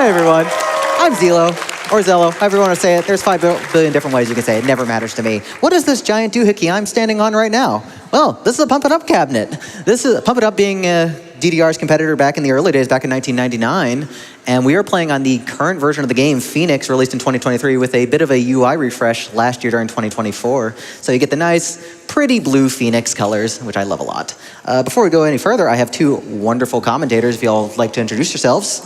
Hi, everyone. I'm Zelo, or Zello, however you want to say it. There's 5 billion different ways you can say it. It never matters to me. What is this giant doohickey I'm standing on right now? Well, this is a Pump It Up cabinet. This is Pump It Up being DDR's competitor back in the early days, back in 1999. And we are playing on the current version of the game, Phoenix, released in 2023, with a bit of a UI refresh last year during 2024. So you get the nice, pretty blue Phoenix colors, which I love a lot. Before we go any further, I have 2 wonderful commentators, if y'all like to introduce yourselves.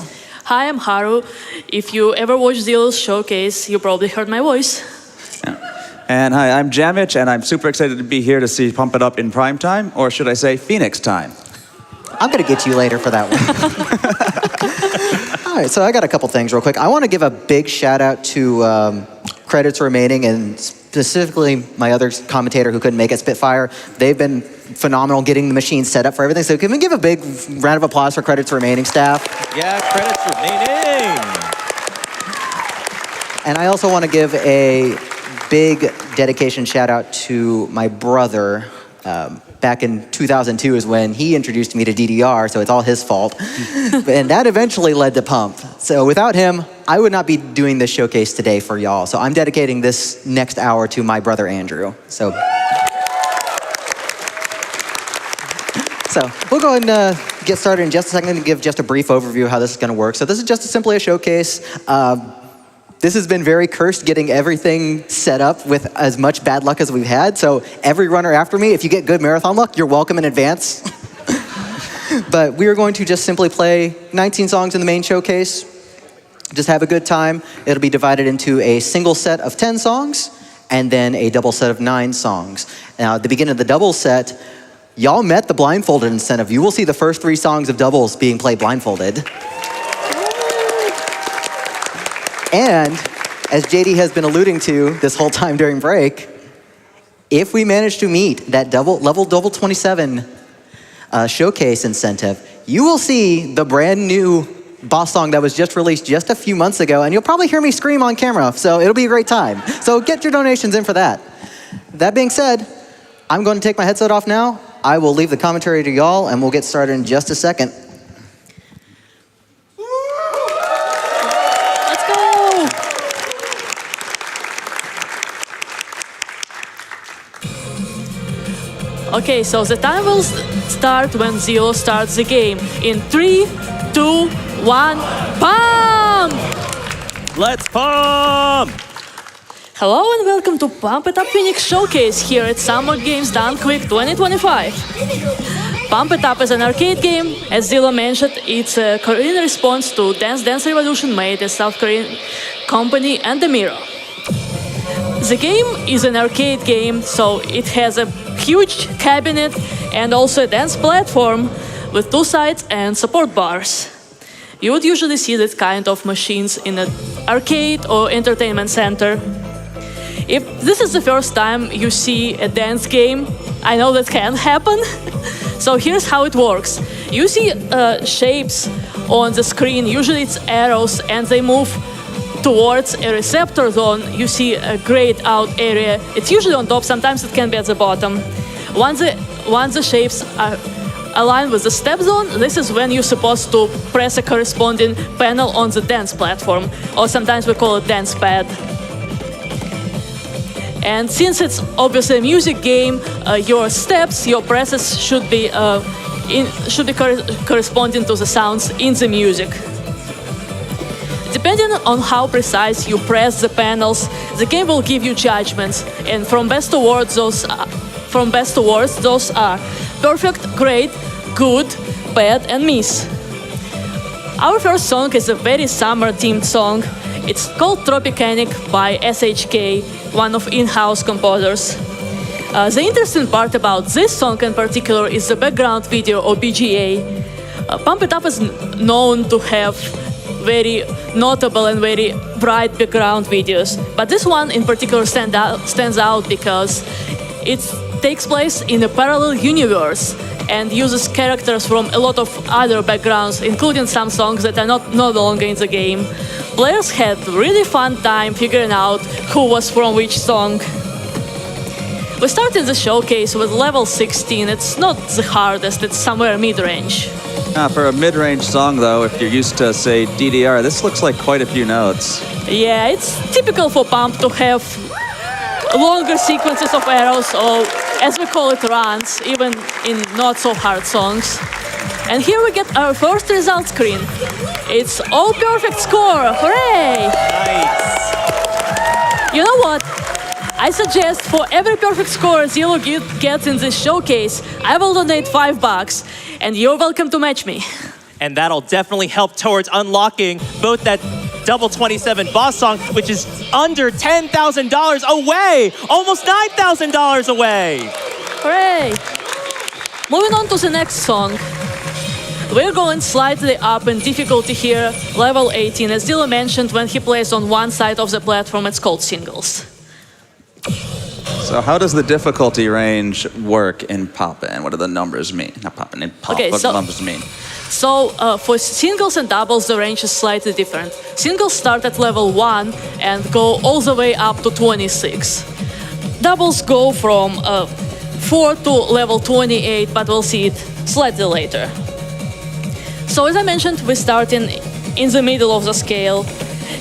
Hi, I'm Haru. If you ever watched Zelo's showcase, you probably heard my voice. Yeah. And hi, I'm Jammitch, and I'm super excited to be here to see Pump It Up in prime time, or should I say Phoenix time. I'm going to get you later for that one. All right, so I got a couple things real quick. I want to give a big shout out to credits remaining, and specifically my other commentator who couldn't make it, Spitfire. They've been phenomenal getting the machine set up for everything. So can we give a big round of applause for credits remaining staff? Yeah, credits remaining. And I also want to give a big dedication shout out to my brother. Back in 2002 is when he introduced me to DDR, so it's all his fault. And that eventually led to Pump. So without him, I would not be doing this showcase today for y'all. So I'm dedicating this next hour to my brother Andrew. So we'll go ahead and get started in just a second and give just a brief overview of how this is going to work. So this is just simply a showcase. This has been very cursed, getting everything set up with as much bad luck as we've had. So every runner after me, if you get good marathon luck, you're welcome in advance. But we are going to just simply play 19 songs in the main showcase. Just have a good time. It'll be divided into a single set of 10 songs and then a double set of 9 songs. Now, at the beginning of the double set, y'all met the blindfolded incentive. You will see the first 3 songs of doubles being played blindfolded. And as JD has been alluding to this whole time during break, if we manage to meet that level double 27 showcase incentive, you will see the brand new boss song that was just released just a few months ago, and you'll probably hear me scream on camera, so it'll be a great time. So get your donations in for that. That being said, I'm going to take my headset off now. I will leave the commentary to y'all, and we'll get started in just a second. Okay, so the time will start when Zelo starts the game. In 3, 2, 1, pump! Let's pump! Hello and welcome to Pump It Up Phoenix Showcase here at Summer Games Done Quick 2025. Pump It Up is an arcade game. As Zelo mentioned, it's a Korean response to Dance Dance Revolution made a South Korean company and the Mirror. The game is an arcade game, so it has a huge cabinet and also a dance platform with 2 sides and support bars. You would usually see that kind of machines in an arcade or entertainment center. If this is the first time you see a dance game, I know that can happen. So here's how it works. You see shapes on the screen, usually it's arrows, and they move towards a receptor zone. You see a grayed out area. It's usually on top, sometimes it can be at the bottom. Once the shapes are aligned with the step zone, this is when you're supposed to press a corresponding panel on the dance platform, or sometimes we call it dance pad. And since it's obviously a music game, your steps, your presses should be corresponding to the sounds in the music. Depending on how precise you press the panels, the game will give you judgments, and from best to worst, those are perfect, great, good, bad, and miss. Our first song is a very summer-themed song. It's called Tropicanic by SGDQ, one of in-house composers. The interesting part about this song in particular is the background video, or BGA. Pump It Up is known to have very notable and very bright background videos, but this one in particular stands out because it takes place in a parallel universe and uses characters from a lot of other backgrounds, including some songs that are no longer in the game. Players had really fun time figuring out who was from which song. We started the showcase with level 16. It's not the hardest, it's somewhere mid-range. For a mid-range song, though, if you're used to, say, DDR, this looks like quite a few notes. Yeah, it's typical for Pump to have longer sequences of arrows, or as we call it, runs, even in not so hard songs. And here we get our first result screen. It's all perfect score, hooray! Nice. You know what? I suggest for every perfect score Zillow gets in this showcase, I will donate $5, and you're welcome to match me. And that'll definitely help towards unlocking both that double 27 boss song, which is under $10,000 away, almost $9,000 away. Hooray! Moving on to the next song. We're going slightly up in difficulty here, level 18. As Zillow mentioned, when he plays on one side of the platform, it's called singles. So how does the difficulty range work in Poppin'? What do the numbers mean? Not Poppin', in Pop. Okay, what so- do the numbers mean? So for singles and doubles, the range is slightly different. Singles start at level 1 and go all the way up to 26. Doubles go from 4 to level 28, but we'll see it slightly later. So as I mentioned, we start in the middle of the scale.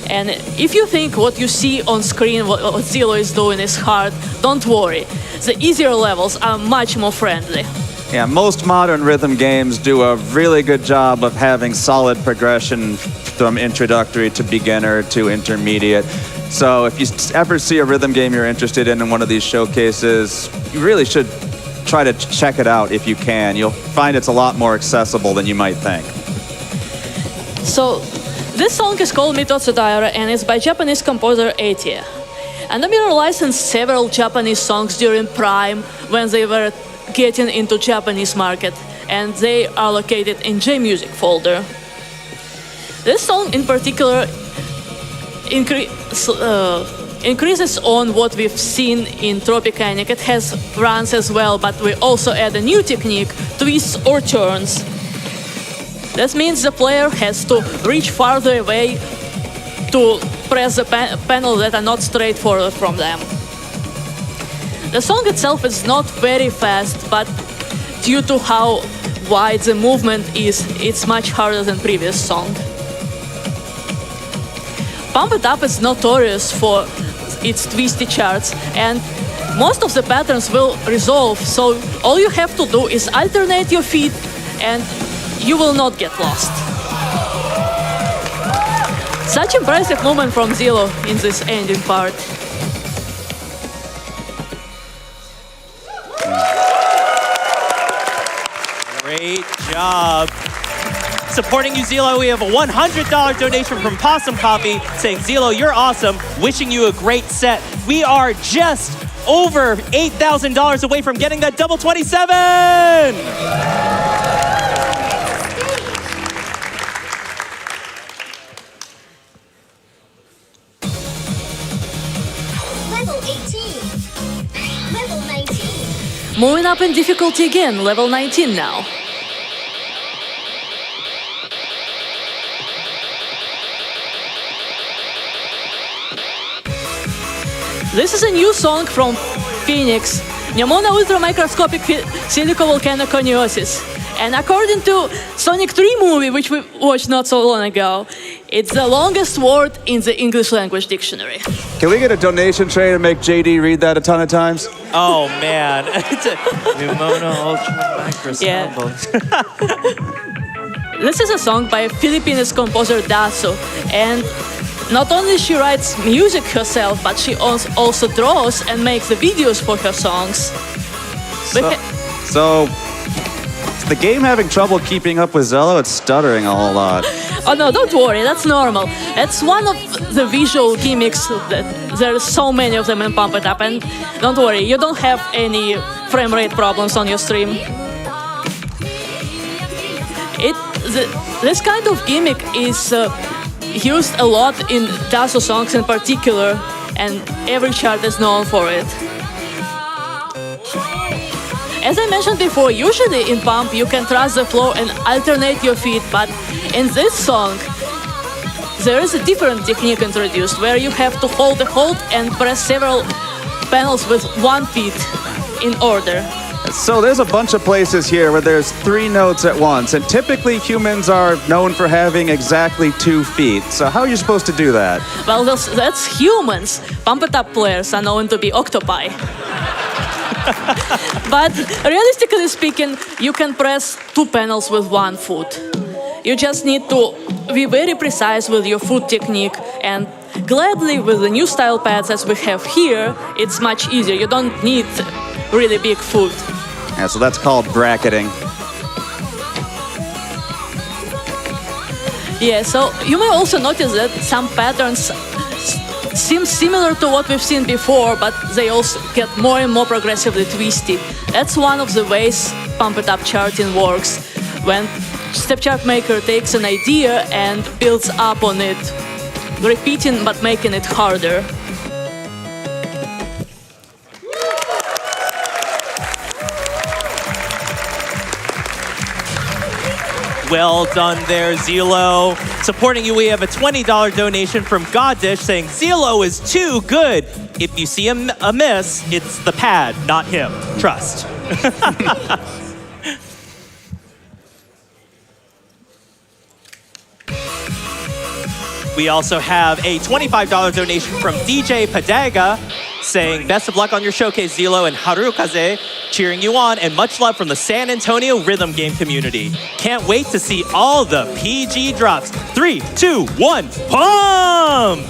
And if you think what you see on screen, what Zillow is doing is hard, don't worry. The easier levels are much more friendly. Yeah, most modern rhythm games do a really good job of having solid progression from introductory to beginner to intermediate. So if you ever see a rhythm game you're interested in one of these showcases, you really should try to check it out if you can. You'll find it's a lot more accessible than you might think. So this song is called Mitotsu Daira and it's by Japanese composer Eiichi. And Namir licensed several Japanese songs during Prime when they were getting into Japanese market, and they are located in JMusic folder. This song in particular increases on what we've seen in Tropicanic. It has runs as well, but we also add a new technique, twists or turns. That means the player has to reach farther away to press the panels that are not straight forward from them. The song itself is not very fast, but due to how wide the movement is, it's much harder than previous song. Pump It Up is notorious for its twisty charts, and most of the patterns will resolve, so all you have to do is alternate your feet and you will not get lost. Such impressive movement from Zillow in this ending part. Great job. Supporting you, Zillow, we have a $100 donation from Possum Coffee saying, Zillow, you're awesome. Wishing you a great set. We are just over $8,000 away from getting that double 27. Level 18. Level 19. Moving up in difficulty again, level 19 now. This is a new song from Phoenix, Pneumona ultramicroscopic silicovolcanoconiosis. And according to Sonic 3 movie, which we watched not so long ago, it's the longest word in the English language dictionary. Can we get a donation tray to make JD read that a ton of times? Oh, man. It's a Pneumona ultramicroscopic. This is a song by Filipinese composer Daso, and not only she writes music herself, but she also draws and makes the videos for her songs. So, is the game having trouble keeping up with Zello? It's stuttering a whole lot. Oh no, don't worry, that's normal. That's one of the visual gimmicks that there are so many of them in Pump It Up, and don't worry, you don't have any frame rate problems on your stream. This kind of gimmick is used a lot in Daso songs in particular, and every chart is known for it. As I mentioned before, usually in Pump you can trust the flow and alternate your feet, but in this song there is a different technique introduced where you have to hold and press several panels with one feet in order. So there's a bunch of places here where there's 3 notes at once, and typically humans are known for having exactly 2 feet. So how are you supposed to do that? Well, that's humans. Pump It Up players are known to be octopi. But realistically speaking, you can press 2 panels with 1 foot. You just need to be very precise with your foot technique, and gladly with the new style pads as we have here, it's much easier. You don't need really big foot. Yeah, so that's called bracketing. Yeah, so you may also notice that some patterns seem similar to what we've seen before, but they also get more and more progressively twisty. That's one of the ways Pump It Up charting works, when Step Chart Maker takes an idea and builds up on it, repeating but making it harder. Well done there, Zelo. Supporting you, we have a $20 donation from Goddish saying, Zelo is too good. If you see a miss, it's the pad, not him. Trust. We also have a $25 donation from DJ Padaga saying, best of luck on your showcase, Zelo, and Haru-kaze cheering you on, and much love from the San Antonio rhythm game community. Can't wait to see all the PG drops. 3, 2, 1, pump!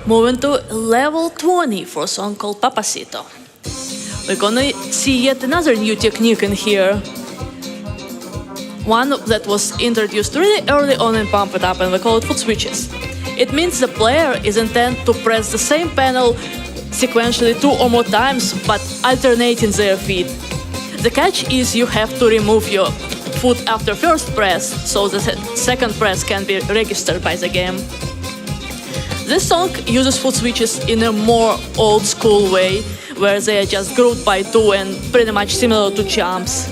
Moving to level 20 for a song called Papacito. We're gonna see yet another new technique in here. One that was introduced really early on in Pump It Up, and we call it foot switches. It means the player is intended to press the same panel sequentially 2 or more times, but alternating their feet. The catch is you have to remove your foot after first press, so the second press can be registered by the game. This song uses foot switches in a more old school way, where they are just grouped by 2 and pretty much similar to jumps.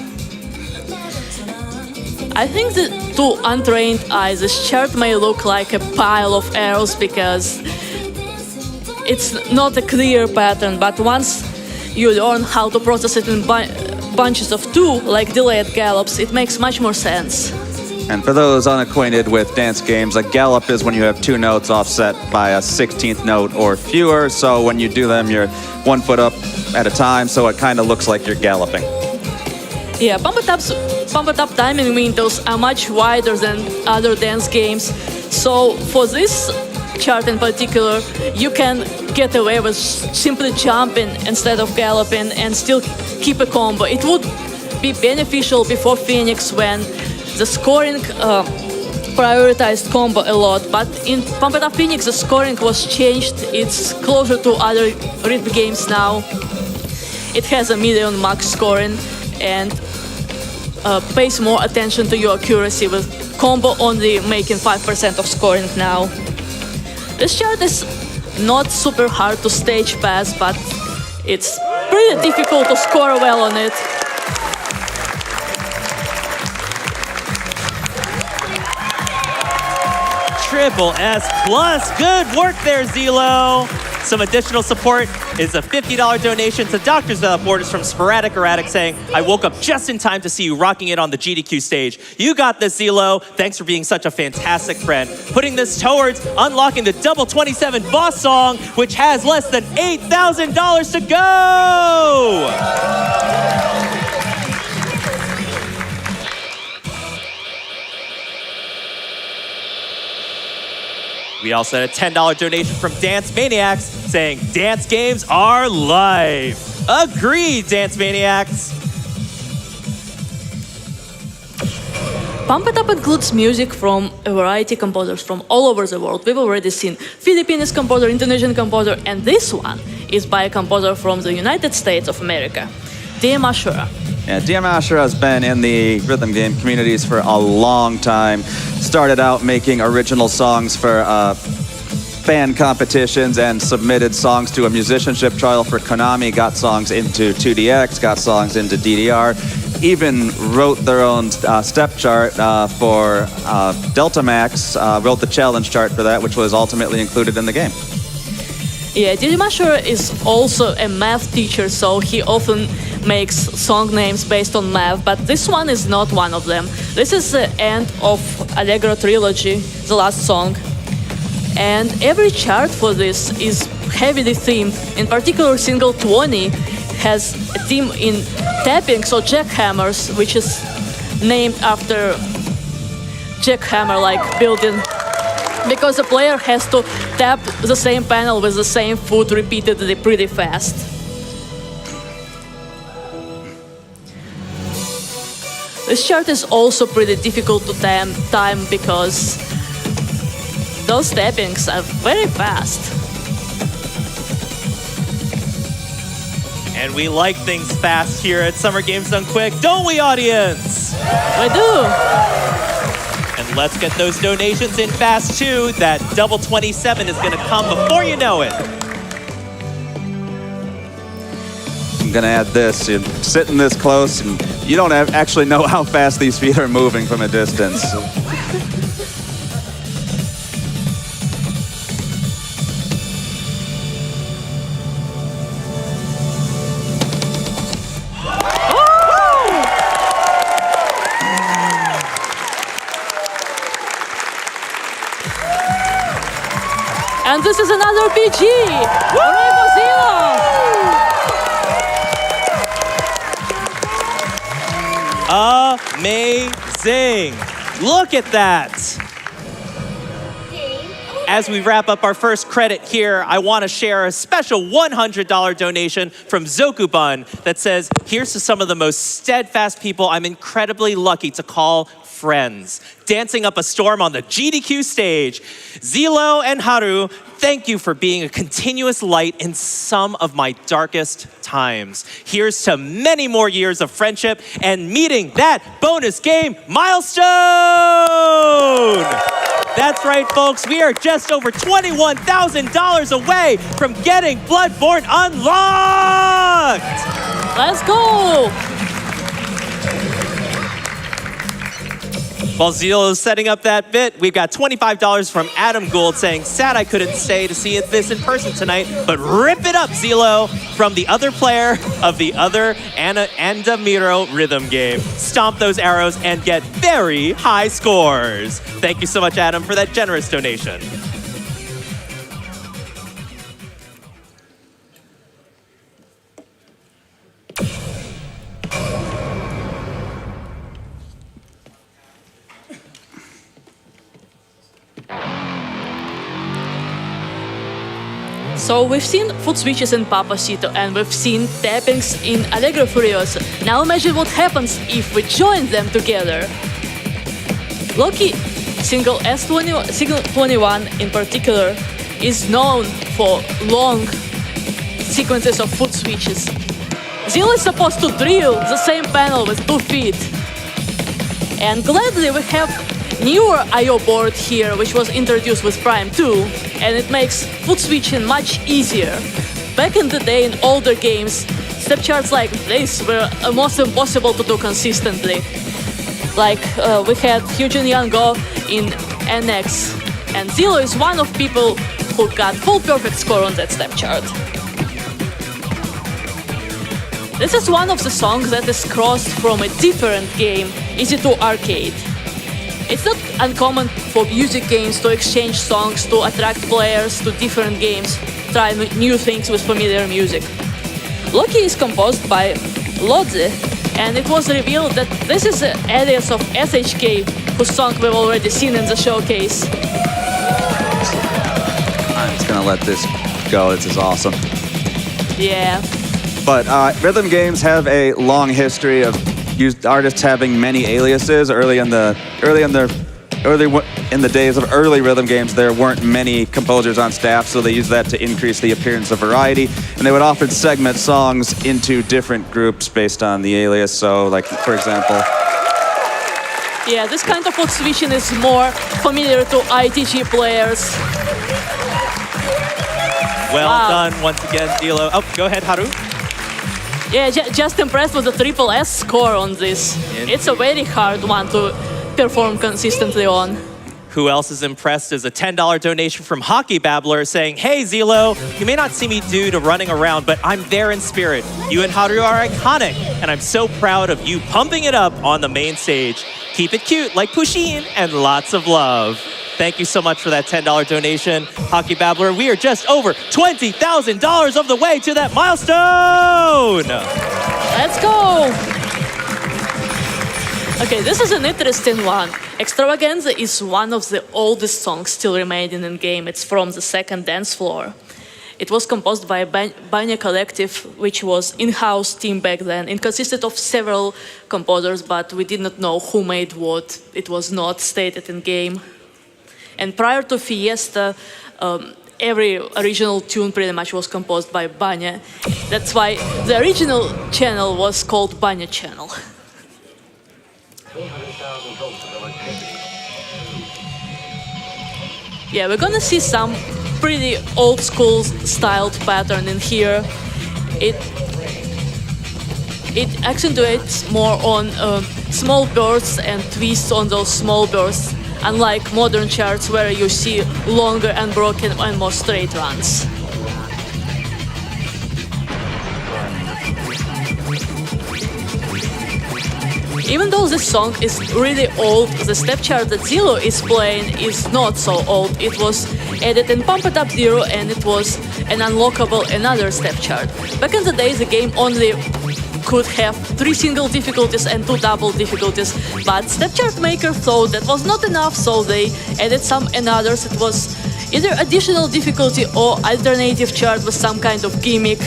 I think that to untrained eyes, this chart may look like a pile of arrows because it's not a clear pattern, but once you learn how to process it in bunches of 2, like delayed gallops, it makes much more sense. And for those unacquainted with dance games, a gallop is when you have 2 notes offset by a 16th note or fewer. So when you do them, you're 1 foot up at a time, so it kind of looks like you're galloping. Yeah, Pump It Up timing windows are much wider than other dance games. So for this chart in particular, you can get away with simply jumping instead of galloping and still keep a combo. It would be beneficial before Phoenix when the scoring prioritized combo a lot, but in Pump It Up Phoenix the scoring was changed. It's closer to other rhythm games now. It has a medium max scoring and pays more attention to your accuracy, with combo only making 5% of scoring now. This chart is not super hard to stage pass, but it's pretty difficult to score well on it. Triple S plus. Good work there, Zelo. Some additional support is a $50 donation to Doctors Without Borders from Sporadic Erratic saying, I woke up just in time to see you rocking it on the GDQ stage. You got this, Zelo. Thanks for being such a fantastic friend. Putting this towards unlocking the Double 27 boss song, which has less than $8,000 to go. We also had a $10 donation from Dance Maniacs saying, dance games are life. Agreed, Dance Maniacs. Pump It Up includes music from a variety of composers from all over the world. We've already seen Philippines composer, Indonesian composer, and this one is by a composer from the United States of America, DM Ashura. Yeah, DM Ashura has been in the rhythm game communities for a long time. Started out making original songs for fan competitions and submitted songs to a musicianship trial for Konami, got songs into 2DX, got songs into DDR, even wrote their own step chart for Delta Max, wrote the challenge chart for that, which was ultimately included in the game. Yeah, Didimasher is also a math teacher, so he often makes song names based on math, but this one is not one of them. This is the end of Allegro Trilogy, the last song. And every chart for this is heavily themed. In particular, single 20 has a theme in tapping, so jackhammers, which is named after jackhammer, like building, because the player has to tap the same panel with the same foot repeatedly pretty fast. This chart is also pretty difficult to time because those tappings are very fast. And we like things fast here at Summer Games Done Quick, don't we, audience? We do. And let's get those donations in fast too. That double 27 is gonna come before you know it. I'm gonna add this. You're sitting this close, and you don't actually know how fast these feet are moving from a distance. And this is another PG! Hooray for Zilo! Amazing! Look at that! As we wrap up our first credit here, I want to share a special $100 donation from Zokubun that says, here's to some of the most steadfast people I'm incredibly lucky to call friends, dancing up a storm on the GDQ stage. Zilo and Haru, thank you for being a continuous light in some of my darkest times. Here's to many more years of friendship and meeting that bonus game milestone! That's right, folks. We are just over $21,000 away from getting Bloodborne unlocked! Let's go! While Zilo is setting up that bit, we've got $25 from Adam Gould saying, sad I couldn't stay to see this in person tonight, but rip it up, Zilo, from the other player of the other Andamiro rhythm game. Stomp those arrows and get very high scores. Thank you so much, Adam, for that generous donation. So we've seen foot switches in Papacito and we've seen tappings in Allegro Furioso. Now imagine what happens if we join them together. Loki single S21, single 21 in particular, is known for long sequences of foot switches. Zilo is supposed to drill the same panel with 2 feet. And gladly we have newer I/O board here, which was introduced with Prime 2, and it makes foot switching much easier. Back in the day, in older games, step charts like this were almost impossible to do consistently. Like we had Hyujin Yango in NX, and Zilo is one of people who got full perfect score on that step chart. This is one of the songs that is crossed from a different game, Easy to Arcade. It's not uncommon for music games to exchange songs to attract players to different games, try new things with familiar music. Loki is composed by Lodze, and it was revealed that this is the alias of SHK, whose song we've already seen in the showcase. I'm just gonna let this go. This is awesome. Yeah. But rhythm games have a long history of artists having many aliases. Early in the days of early rhythm games, there weren't many composers on staff, so they used that to increase the appearance of variety. And they would often segment songs into different groups based on the alias. So, like, for example, Yeah, this kind of foot switching is more familiar to ITG players. Well done once again, Zilo. Oh, go ahead, Haru. Yeah, just impressed with the triple S score on this. It's a very hard one to perform consistently on. Who else is impressed is a $10 donation from Hockey Babbler saying, "Hey Zelo, you may not see me do the running around, but I'm there in spirit. You and Haru are iconic, and I'm so proud of you pumping it up on the main stage. Keep it cute like Pusheen and lots of love." Thank you so much for that $10 donation, Hockey Babbler. We are just over $20,000 of the way to that milestone. Let's go! Okay, this is an interesting one. Extravaganza is one of the oldest songs still remaining in game. It's from the second dance floor. It was composed by Banya Collective, which was in-house team back then. It consisted of several composers, but we did not know who made what. It was not stated in game. And prior to Fiesta, every original tune pretty much was composed by Banya. That's why the original channel was called Banya Channel. Yeah, we're gonna see some pretty old school styled pattern in here. It accentuates more on small bursts and twists on those small bursts, unlike modern charts where you see longer and broken and more straight runs. Even though this song is really old, the step chart that Zelo is playing is not so old. It was added in Pump It Up Zero and it was an unlockable another step chart. Back in the day, the game only could have 3 single difficulties and 2 double difficulties, but Step Chart Maker thought that was not enough, so they added some another's. It was either additional difficulty or alternative chart with some kind of gimmick.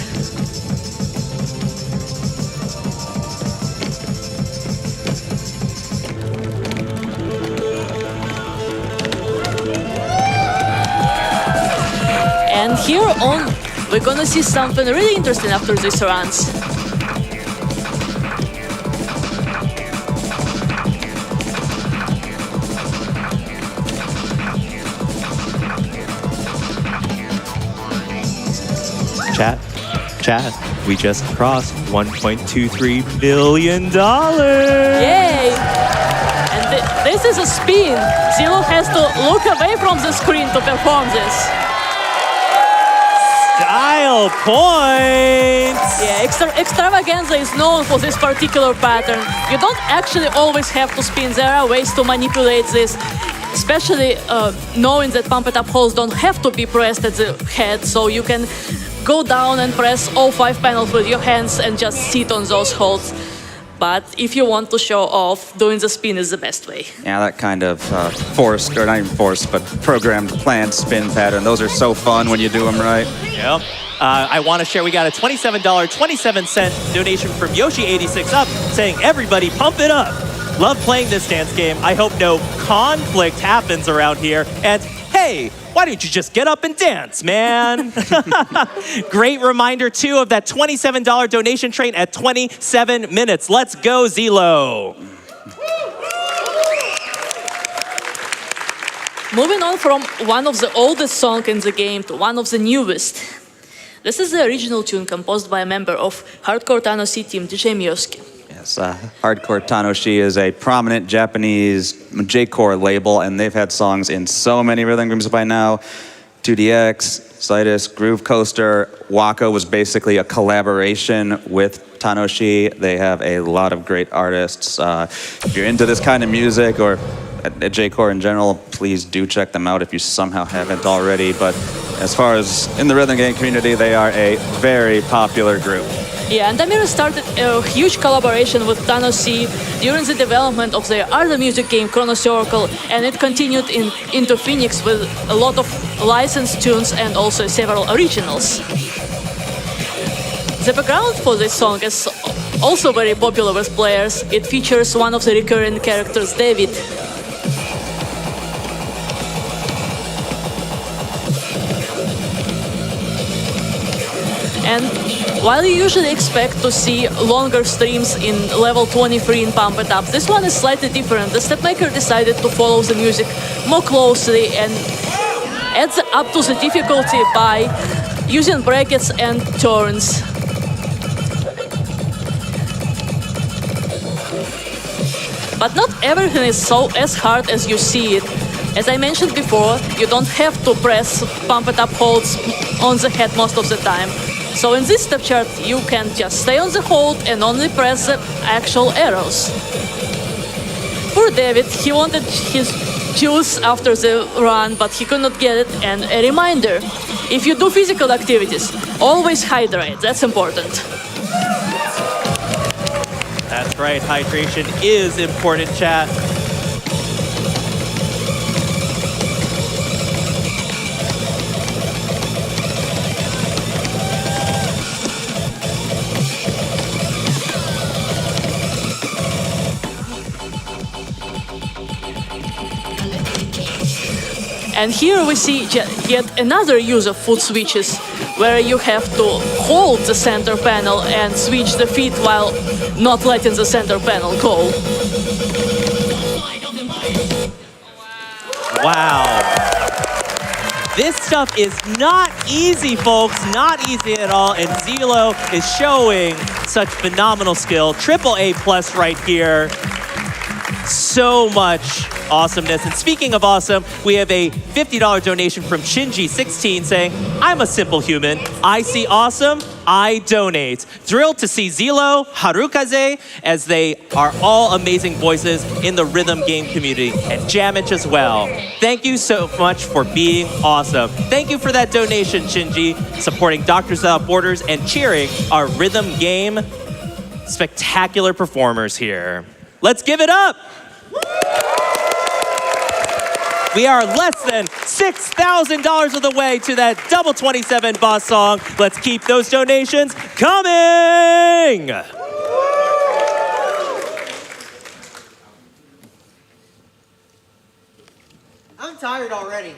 And here on, we're gonna see something really interesting after these runs. Chat, we just crossed $1.23 billion. Yay! And this is a spin. Zelo has to look away from the screen to perform this. Style points! Yeah, Extravaganza is known for this particular pattern. You don't actually always have to spin. There are ways to manipulate this, especially knowing that Pump It Up holes don't have to be pressed at the head, so you can go down and press all 5 panels with your hands and just sit on those holes. But if you want to show off, doing the spin is the best way. Yeah, that kind of forced, or not even forced, but programmed planned spin pattern. Those are so fun when you do them right. Yep. I want to share, we got a $27.27 donation from Yoshi86 Up saying, "Everybody pump it up. Love playing this dance game. I hope no conflict happens around here. And hey, why don't you just get up and dance, man?" Great reminder, too, of that $27 donation train at 27 minutes. Let's go, Zelo. Moving on from one of the oldest songs in the game to one of the newest. This is the original tune composed by a member of Hardcore Tanoshi team, DJ Miyosuke. Yes, Hardcore Tanoshi is a prominent Japanese J-core label, and they've had songs in so many rhythm games by now. 2DX, Citus, Groove Coaster. Waka was basically a collaboration with Tanoshi. They have a lot of great artists. If you're into this kind of music or at J-core in general, please do check them out if you somehow haven't already. But as far as in the rhythm game community, they are a very popular group. Yeah, and Tamira started a huge collaboration with Tanoshi during the development of their other music game, Chrono Circle, and it continued into Phoenix with a lot of licensed tunes and also several originals. The background for this song is also very popular with players. It features one of the recurring characters, David. And while you usually expect to see longer streams in level 23 in Pump It Up, this one is slightly different. The stepmaker decided to follow the music more closely and adds up to the difficulty by using brackets and turns. But not everything is so as hard as you see it. As I mentioned before, you don't have to press pump it up holds on the head most of the time. So in this step chart, you can just stay on the hold and only press the actual arrows. Poor David, he wanted his juice after the run, but he could not get it. And a reminder, if you do physical activities, always hydrate, that's important. That's right, hydration is important, chat. And here we see yet another use of foot switches, where you have to hold the center panel and switch the feet while not letting the center panel go. Wow. This stuff is not easy, folks. Not easy at all. And Zelo is showing such phenomenal skill. Triple A+ right here. So much awesomeness. And speaking of awesome, we have a $50 donation from Shinji16 saying, I'm a simple human. I see awesome, I donate. Thrilled to see Zelo, Haru-kaze, as they are all amazing voices in the rhythm game community, and jammitch as well. Thank you so much for being awesome. Thank you for that donation, Shinji, supporting Doctors Without Borders and cheering our rhythm game spectacular performers here. Let's give it up. We are less than $6,000 of the way to that double 27 boss song. Let's keep those donations coming. I'm tired already.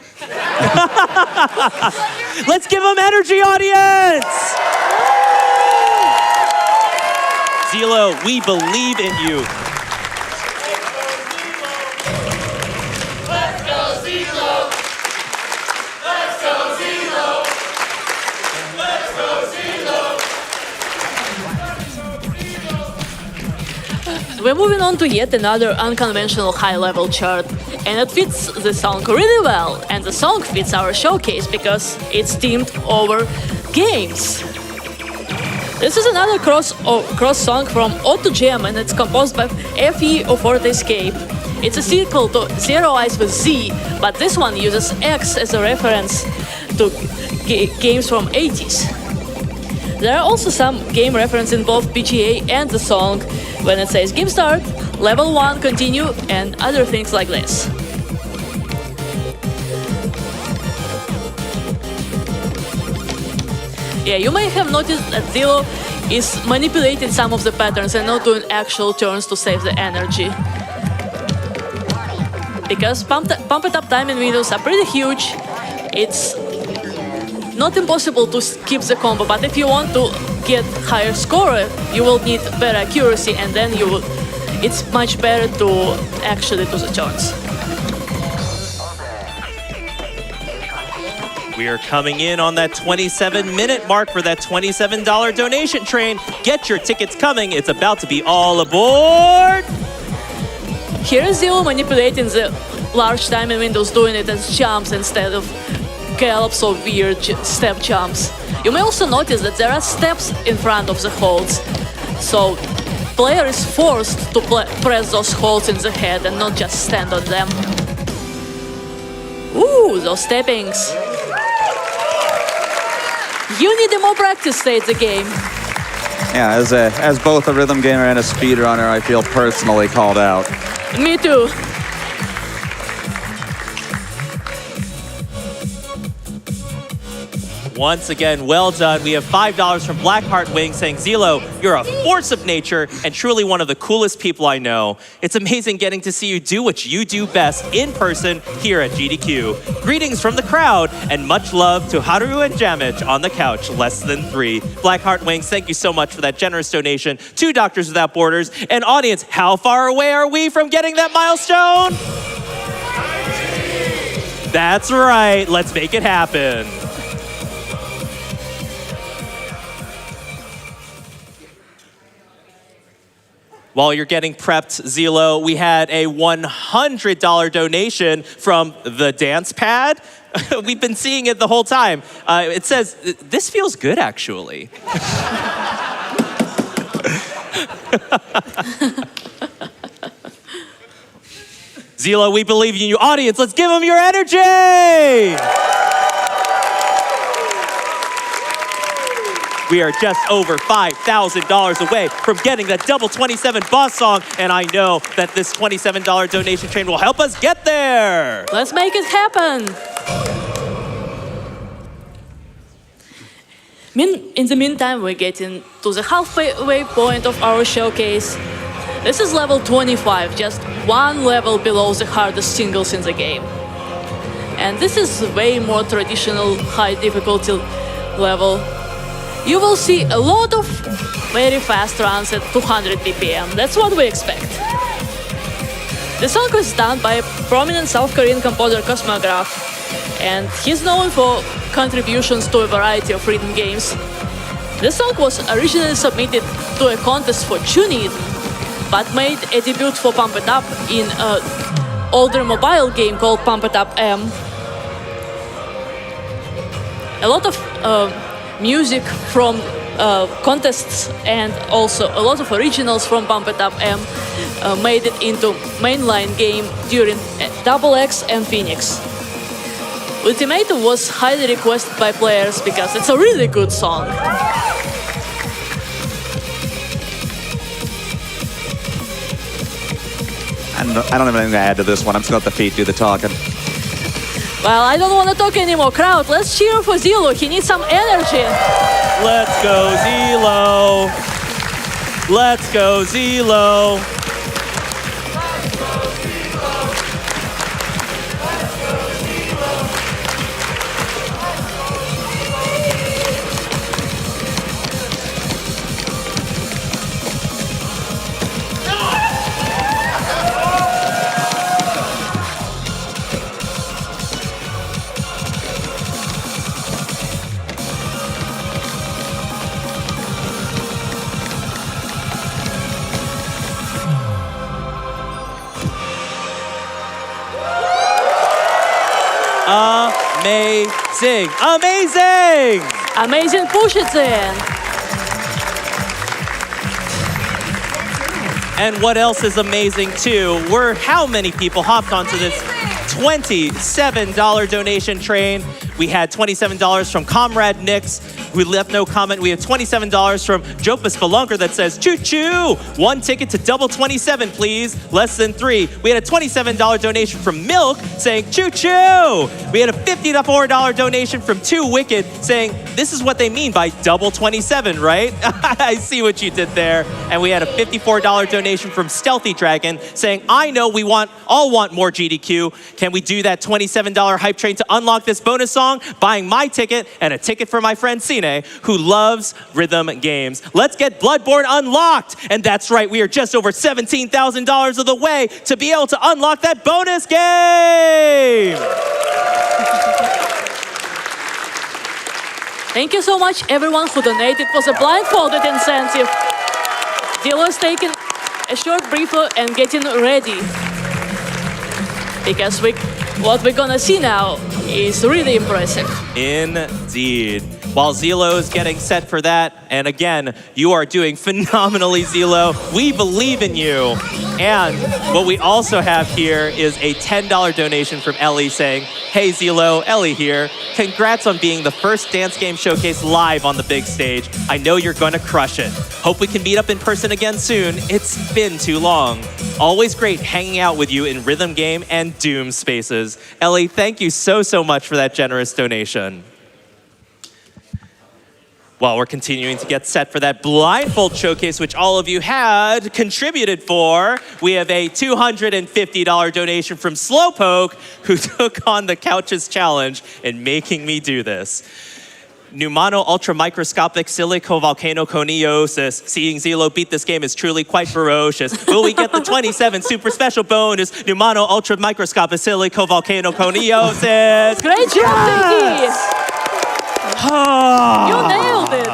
Let's give them energy, audience. Zelo, we believe in you. We're moving on to yet another unconventional high-level chart, and it fits the song really well, and the song fits our showcase because it's themed over games. This is another cross song from Auto Jam, and it's composed by F.E. Forte Escape. It's a sequel to Zero Eyes with Z, but this one uses X as a reference to games from 80s. There are also some game references in both PGA and the song when it says game start, level 1 continue, and other things like this. Yeah, you may have noticed that Zelo is manipulating some of the patterns and not doing actual turns to save the energy. Because pump it up timing windows are pretty huge, it's not impossible to skip the combo, but if you want to get higher score, you will need better accuracy, and then it's much better to actually do the turns. We are coming in on that 27-minute mark for that $27 donation train. Get your tickets coming. It's about to be all aboard. Here is Zelo manipulating the large timing windows, doing it as jumps instead of gallops or weird step jumps. You may also notice that there are steps in front of the holds, so player is forced to press those holds in the head and not just stand on them. Ooh, those steppings. You need more practice, states the game. Yeah, as both a rhythm gamer and a speedrunner, I feel personally called out. Me too. Once again, well done. We have $5 from Blackheart Wing saying, Zelo, you're a force of nature and truly one of the coolest people I know. It's amazing getting to see you do what you do best in person here at GDQ. Greetings from the crowd and much love to Haru and Jammitch on the couch, less than 3. Blackheart Wings, thank you so much for that generous donation to Doctors Without Borders. And audience, how far away are we from getting that milestone? That's right, let's make it happen. While you're getting prepped, Zelo, we had a $100 donation from the Dance Pad. We've been seeing it the whole time. It says, this feels good, actually. Zelo, we believe in you. Audience, let's give them your energy! We are just over $5,000 away from getting the double 27 boss song, and I know that this $27 donation train will help us get there. Let's make it happen. In the meantime, we're getting to the halfway point of our showcase. This is level 25, just one level below the hardest singles in the game. And this is way more traditional high difficulty level. You will see a lot of very fast runs at 200 BPM. That's what we expect. The song was done by a prominent South Korean composer Cosmograph, and he's known for contributions to a variety of rhythm games. The song was originally submitted to a contest for TuneIn, but made a debut for Pump It Up in an older mobile game called Pump It Up M. A lot of music from contests and also a lot of originals from Pump It Up M made it into mainline game during XX and Phoenix. Ultimatum was highly requested by players because it's a really good song. I don't have anything to add to this one. I'm just going to let the feet do the talking. Well, I don't want to talk anymore. Crowd, let's cheer for Zelo. He needs some energy. Let's go, Zelo. Let's go, Zelo. Amazing! Amazing! Amazing push it in. And what else is amazing too, how many people hopped onto this $27 donation train. We had $27 from Comrade Nix, who left no comment. We have $27 from Jopus Spelunker that says, choo choo, one ticket to double 27, please, less than 3. We had a $27 donation from Milk saying, choo choo. We had a $54 donation from Too Wicked saying, this is what they mean by double 27, right? I see what you did there. And we had a $54 donation from Stealthy Dragon saying, I know we all want more GDQ. Can we do that $27 hype train to unlock this bonus song? Buying my ticket and a ticket for my friend Sine, who loves rhythm games. Let's get Bloodborne unlocked. And that's right, we are just over $17,000 of the way to be able to unlock that bonus game. Thank you so much, everyone who donated for the blindfolded incentive. Zelo is taking a short breather and getting ready. Because what we're gonna see now is really impressive. Indeed. While Zelo is getting set for that, and again, you are doing phenomenally, Zelo. We believe in you. And what we also have here is a $10 donation from Ellie saying, hey Zelo, Ellie here. Congrats on being the first dance game showcase live on the big stage. I know you're gonna crush it. Hope we can meet up in person again soon. It's been too long. Always great hanging out with you in rhythm game and Doom spaces. Ellie, thank you so much for that generous donation. While we're continuing to get set for that blindfold showcase, which all of you had contributed for, we have a $250 donation from Slowpoke, who took on the Couches Challenge in making me do this. Pneumano ultramicroscopic silico volcano coniosis. Seeing Zelo beat this game is truly quite ferocious. Will we get the 27 super special bonus? Pneumano ultramicroscopic silico volcano coniosis. Great job, Tiki! You nailed it!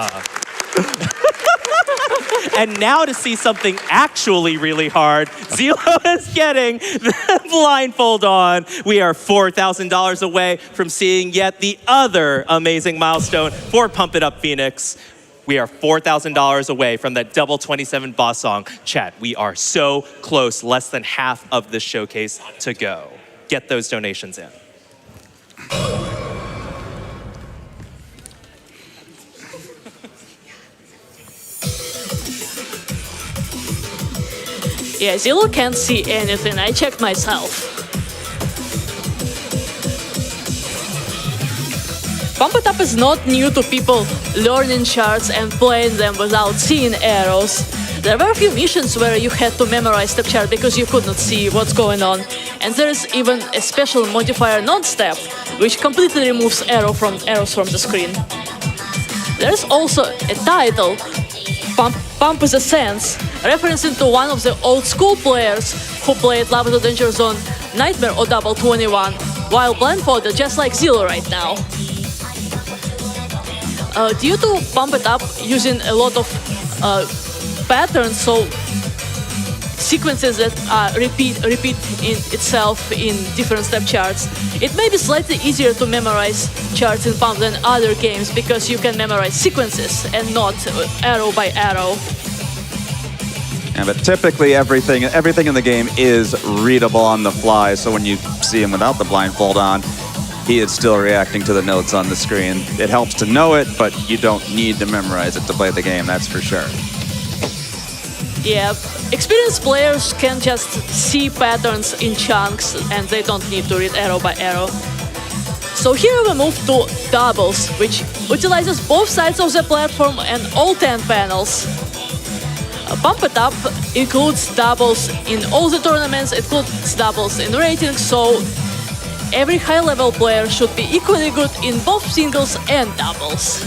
And now to see something actually really hard, Zelo is getting the blindfold on. We are $4,000 away from seeing yet the other amazing milestone for Pump It Up Phoenix. We are $4,000 away from that double 27 boss song. Chat, we are so close, less than half of the showcase to go. Get those donations in. Yeah, Zelo can't see anything. I checked myself. Pump It Up is not new to people learning charts and playing them without seeing arrows. There were a few missions where you had to memorize step chart because you could not see what's going on. And there is even a special modifier non-step, which completely removes arrows from the screen. There is also a title, Pump is a Sense, referencing to one of the old school players who played Lava to Danger Zone, Nightmare or Double 21, while blindfolded just like Zelo right now. Due to Pump It Up using a lot of patterns, so sequences that repeat in itself in different step charts, it may be slightly easier to memorize charts in Pump than other games because you can memorize sequences and not arrow by arrow. Yeah, but typically everything in the game is readable on the fly, so when you see him without the blindfold on, he is still reacting to the notes on the screen. It helps to know it, but you don't need to memorize it to play the game, that's for sure. Yeah, experienced players can just see patterns in chunks and they don't need to read arrow by arrow. So here we move to doubles, which utilizes both sides of the platform and all 10 panels. Pump It Up includes doubles in all the tournaments, it includes doubles in ratings, so every high-level player should be equally good in both singles and doubles.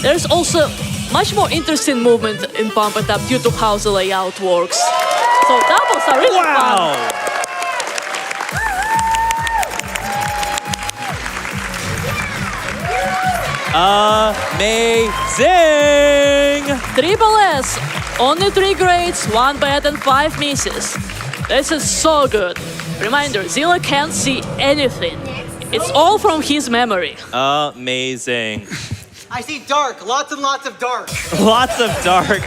There's also much more interesting movement in Pump It Up due to how the layout works. So doubles are really fun. Amazing! Triple S, only 3 grades, 1 bad and 5 misses. This is so good. Reminder, Zelo can't see anything. It's all from his memory. Amazing. I see dark, lots and lots of dark. Lots of dark.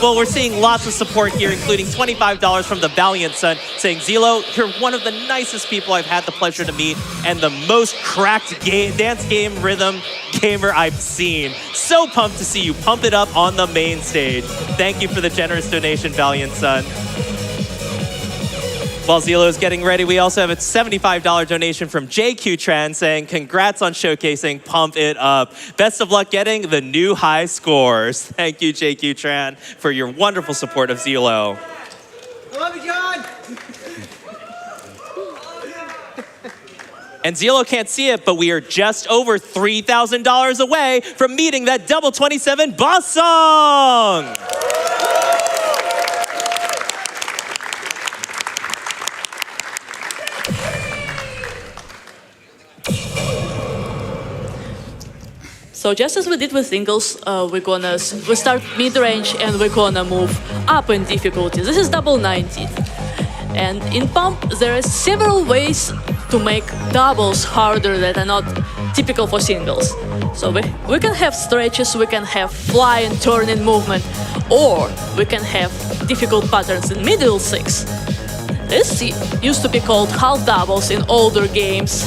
Well, we're seeing lots of support here, including $25 from the Valiant Son, saying, Zelo, you're one of the nicest people I've had the pleasure to meet and the most cracked dance game rhythm gamer I've seen. So pumped to see you pump it up on the main stage. Thank you for the generous donation, Valiant Son. While Zelo is getting ready, we also have a $75 donation from JQ Tran saying, congrats on showcasing Pump It Up. Best of luck getting the new high scores. Thank you, JQ Tran, for your wonderful support of Zelo. I love you, John. And Zelo can't see it, but we are just over $3,000 away from meeting that double 27 boss song. So just as we did with singles, we start mid-range and we're gonna move up in difficulty. This is double 90. And in Pump, there are several ways to make doubles harder that are not typical for singles. So we can have stretches, we can have fly and turn in movement, or we can have difficult patterns in middle 6. This used to be called half doubles in older games.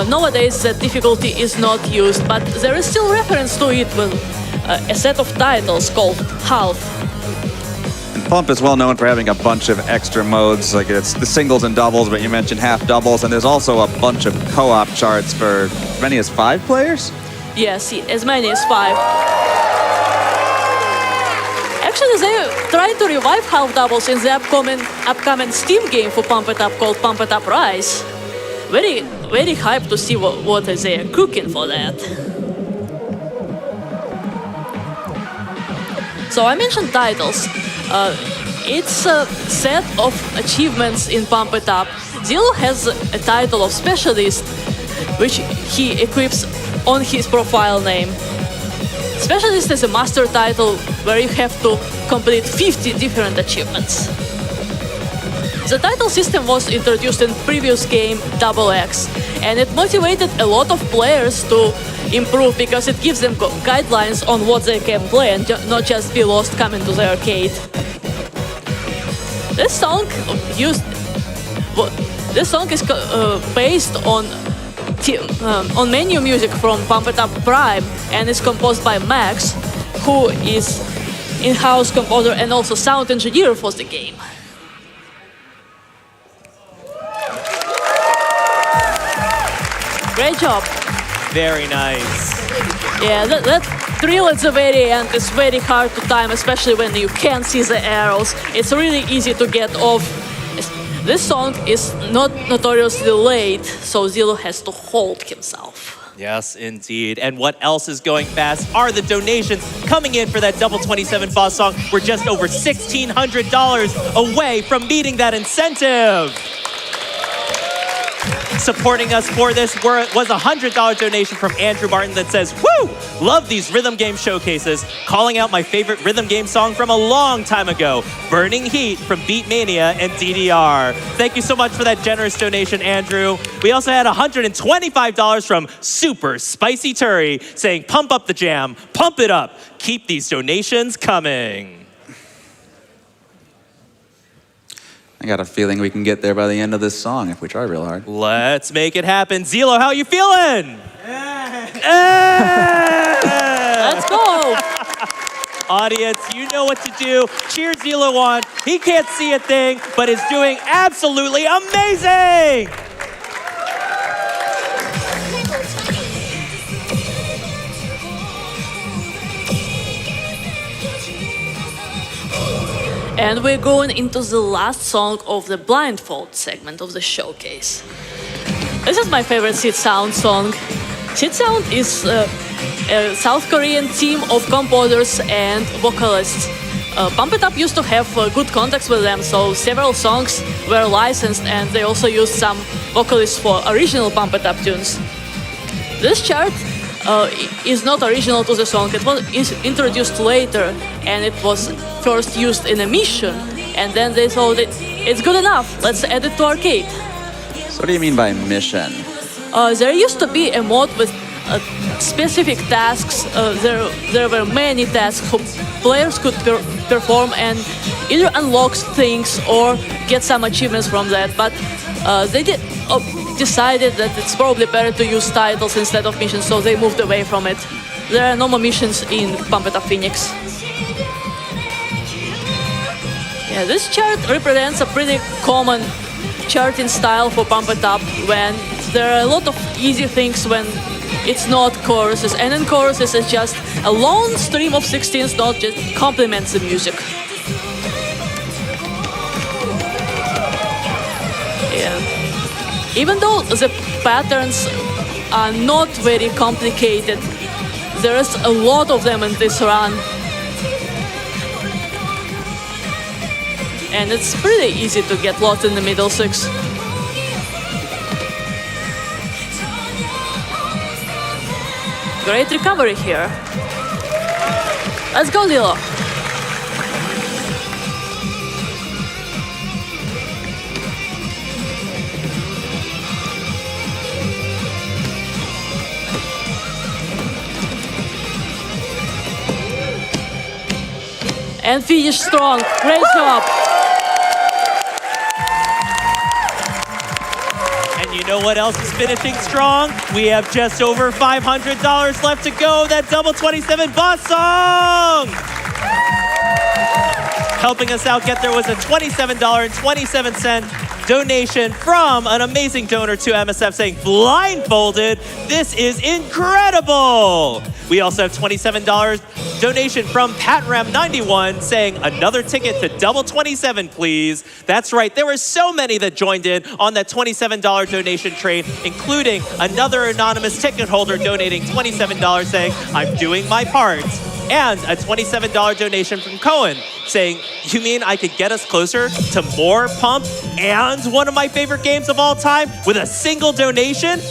Nowadays that difficulty is not used, but there is still reference to it with a set of titles called Half. And Pump is well known for having a bunch of extra modes, like it's the singles and doubles, but you mentioned half doubles, and there's also a bunch of co-op charts for as many as 5 players? Yes, as many as 5. Actually, they tried to revive half doubles in the upcoming Steam game for Pump It Up called Pump It Up Rise. Very hyped to see what they are cooking for that. So I mentioned titles. It's a set of achievements in Pump It Up. Zelo has a title of Specialist, which he equips on his profile name. Especially this is a master title where you have to complete 50 different achievements. The title system was introduced in previous game Double X, and it motivated a lot of players to improve because it gives them guidelines on what they can play and not just be lost coming to the arcade. This song is based on menu music from Pump It Up Prime, and is composed by Max, who is in-house composer and also sound engineer for the game. Great job. Very nice. Yeah, that thrill at the very end is very hard to time, especially when you can't see the arrows. It's really easy to get off. This song is not notoriously late, so Zillow has to hold himself. Yes, indeed. And what else is going fast are the donations coming in for that Double 27 boss song. We're just over $1,600 away from meeting that incentive. Supporting us for this was a $100 donation from Andrew Martin that says, "Woo! Love these rhythm game showcases. Calling out my favorite rhythm game song from a long time ago, Burning Heat from Beatmania and DDR." Thank you so much for that generous donation, Andrew. We also had $125 from Super Spicy Turi saying, "Pump up the jam, pump it up. Keep these donations coming." I got a feeling we can get there by the end of this song if we try real hard. Let's make it happen. Zilo, how you feeling? Let's go! Audience, you know what to do. Cheer Zilo on. He can't see a thing, but is doing absolutely amazing! And we're going into the last song of the blindfold segment of the showcase. This is my favorite Seed Sound song. Seed Sound is a South Korean team of composers and vocalists. Pump It Up used to have good contacts with them, so several songs were licensed, and they also used some vocalists for original Pump It Up tunes. This chart is not original to the song. It was introduced later, and it was first used in a mission, and then they thought it's good enough, let's add it to arcade. So what do you mean by mission? There used to be a mod with specific tasks. There were many tasks players could perform and either unlock things or get some achievements from that, but they decided that it's probably better to use titles instead of missions, so they moved away from it. There are no more missions in Pump It Up Phoenix. Yeah, this chart represents a pretty common charting style for Pump It Up, when there are a lot of easy things when it's not choruses, and in choruses it's just a long stream of 16th notes just complements the music. Yeah. Even though the patterns are not very complicated, there is a lot of them in this run. And it's pretty easy to get lost in the middle six. Great recovery here. Let's go, Lilo. And finish strong. Great job. And you know what else is finishing strong? We have just over $500 left to go. That Double 27 boss song! Helping us out get there was a $27.27 donation from an amazing donor to MSF saying, "Blindfolded, this is incredible." We also have $27 donation from PatRam91 saying, "Another ticket to Double 27, please." That's right, there were so many that joined in on that $27 donation train, including another anonymous ticket holder donating $27 saying, "I'm doing my part." And a $27 donation from Cohen saying, "You mean I could get us closer to more Pump and one of my favorite games of all time with a single donation?"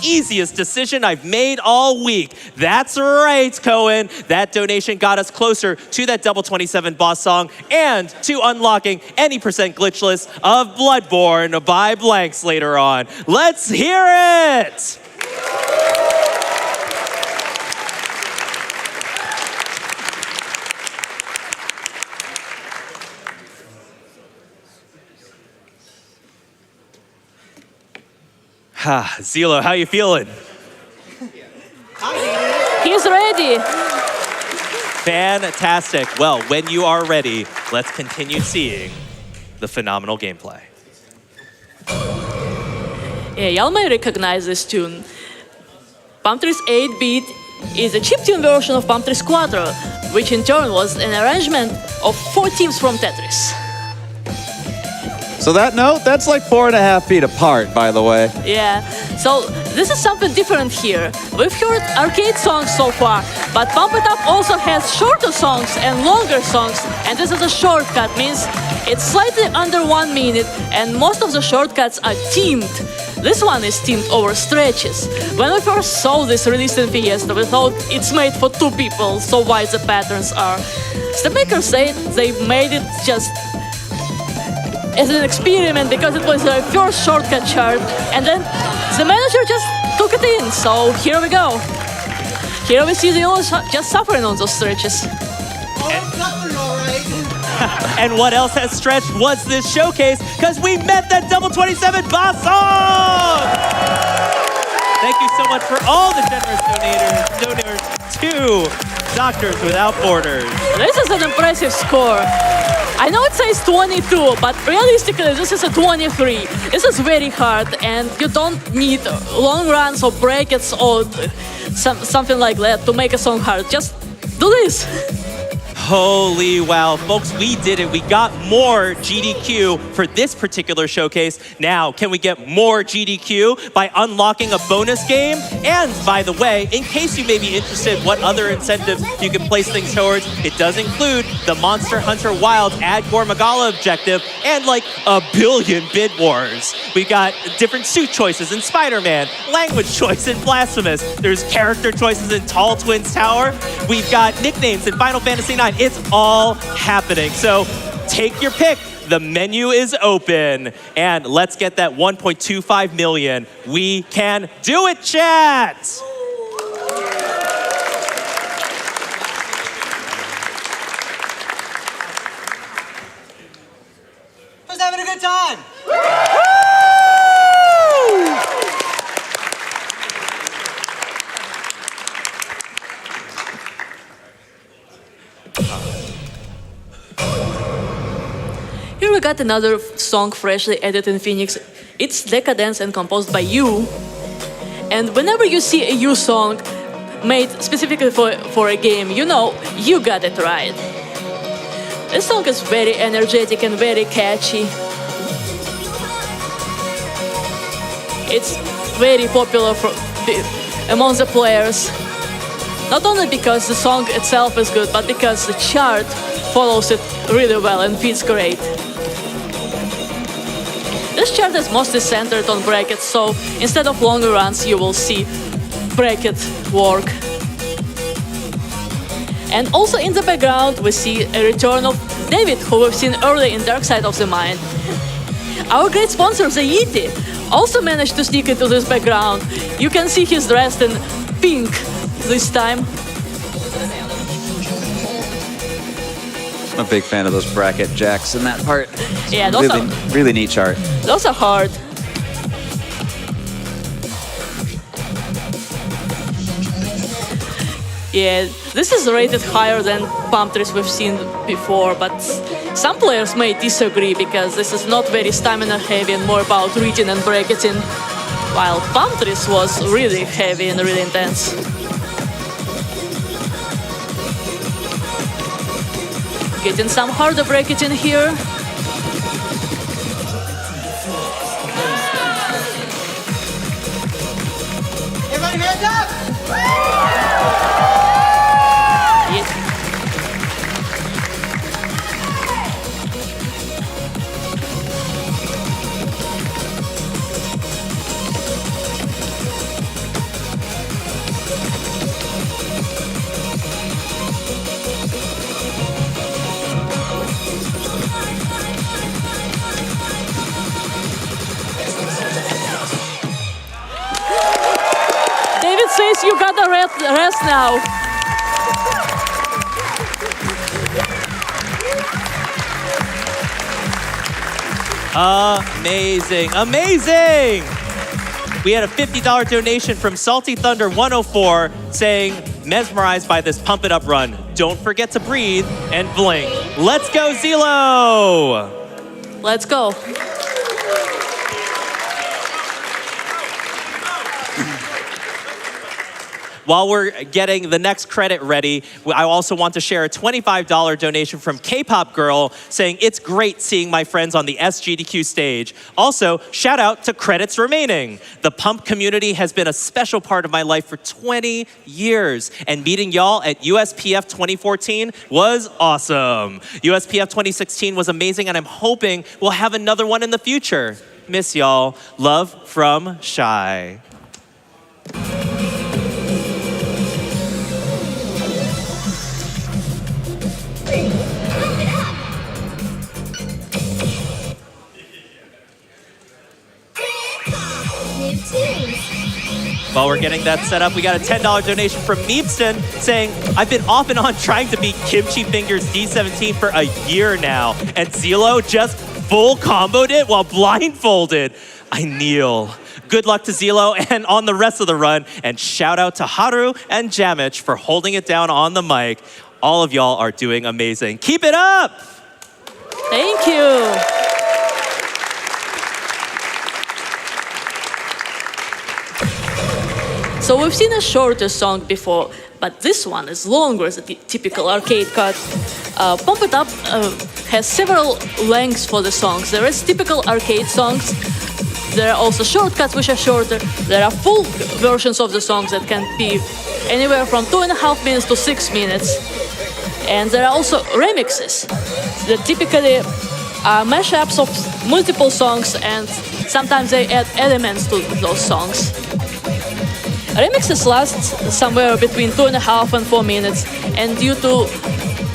easiest decision I've made all week. That's right, Cohen. That donation got us closer to that double 27 boss song and to unlocking any percent glitchless of Bloodborne by Blanks later on. Let's hear it! Zelo, how you feeling? He's ready. Fantastic. Well, when you are ready, let's continue seeing the phenomenal gameplay. Yeah, y'all may recognize this tune. Pumptress 8-bit is a chiptune version of Pumptress Quattro, which in turn was an arrangement of 4 teams from Tetris. So that note, that's like 4.5 feet apart, by the way. Yeah, so this is something different here. We've heard arcade songs so far, but Pump It Up also has shorter songs and longer songs, and this is a shortcut, means it's slightly under 1 minute, and most of the shortcuts are teamed. This one is teamed over stretches. When we first saw this released in Fiesta, we thought it's made for 2 people, so wide the patterns are. The makers say they made it just as an experiment because it was their first shortcut chart, and then the manager just took it in, so here we go. Here we see the others just suffering on those stretches. And what else has stretched was this showcase, because we met that double 27 boss song! Thank you so much for all the generous donors to Doctors Without Borders. This is an impressive score. I know it says 22, but realistically this is a 23. This is very hard, and you don't need long runs or brackets or something like that to make a song hard. Just do this. Holy wow, folks, we did it. We got more GDQ for this particular showcase. Now, can we get more GDQ by unlocking a bonus game? And by the way, in case you may be interested what other incentives you can place things towards, it does include the Monster Hunter Wilds Ad Gormagala objective and like 1 billion bid wars. We got different suit choices in Spider-Man, language choice in Blasphemous. There's character choices in Tall Twins Tower. We've got nicknames in Final Fantasy IX. It's all happening. So take your pick. The menu is open. And let's get that 1.25 million. We can do it, chat! Who's having a good time? Here we got another song freshly added in Phoenix. It's Decadence and composed by You. And whenever you see a You song made specifically for a game, you know you got it right. This song is very energetic and very catchy. It's very popular among the players. Not only because the song itself is good, but because the chart follows it really well and feels great. This chart is mostly centered on brackets, so instead of longer runs, you will see bracket work. And also in the background, we see a return of David, who we've seen early in Dark Side of the Mind. Our great sponsor, the Yeti, also managed to sneak into this background. You can see he's dressed in pink this time. I'm a big fan of those bracket jacks in that part. Yeah, those really neat chart. Those are hard. Yeah, this is rated higher than Pumptress we've seen before, but some players may disagree because this is not very stamina heavy and more about reading and bracketing, while Pumptress was really heavy and really intense. Getting some harder bracketing here. Everybody hands up! rest now. Amazing, amazing! We had a $50 donation from Salty Thunder 104 saying, mesmerized by this Pump It Up run. Don't forget to breathe and blink. Let's go, Zelo! Let's go. While we're getting the next credit ready, I also want to share a $25 donation from K-Pop Girl saying, it's great seeing my friends on the SGDQ stage. Also, shout out to Credits Remaining. The Pump community has been a special part of my life for 20 years, and meeting y'all at USPF 2014 was awesome. USPF 2016 was amazing, and I'm hoping we'll have another one in the future. Miss y'all. Love from Shy. New tunes. While we're getting that set up, we got a $10 donation from Meepston saying, I've been off and on trying to beat Kimchi Fingers D17 for a year now, and Zelo just full comboed it while blindfolded. I kneel. Good luck to Zelo and on the rest of the run, and shout out to Haru and Jammitch for holding it down on the mic. All of y'all are doing amazing. Keep it up! Thank you. So we've seen a shorter song before, but this one is longer than the typical arcade cut. Pump It Up has several lengths for the songs. There is typical arcade songs. There are also shortcuts which are shorter. There are full versions of the songs that can be anywhere from 2.5 minutes to 6 minutes. And there are also remixes that typically are mashups of multiple songs, and sometimes they add elements to those songs. Remixes last somewhere between 2.5 and 4 minutes, and due to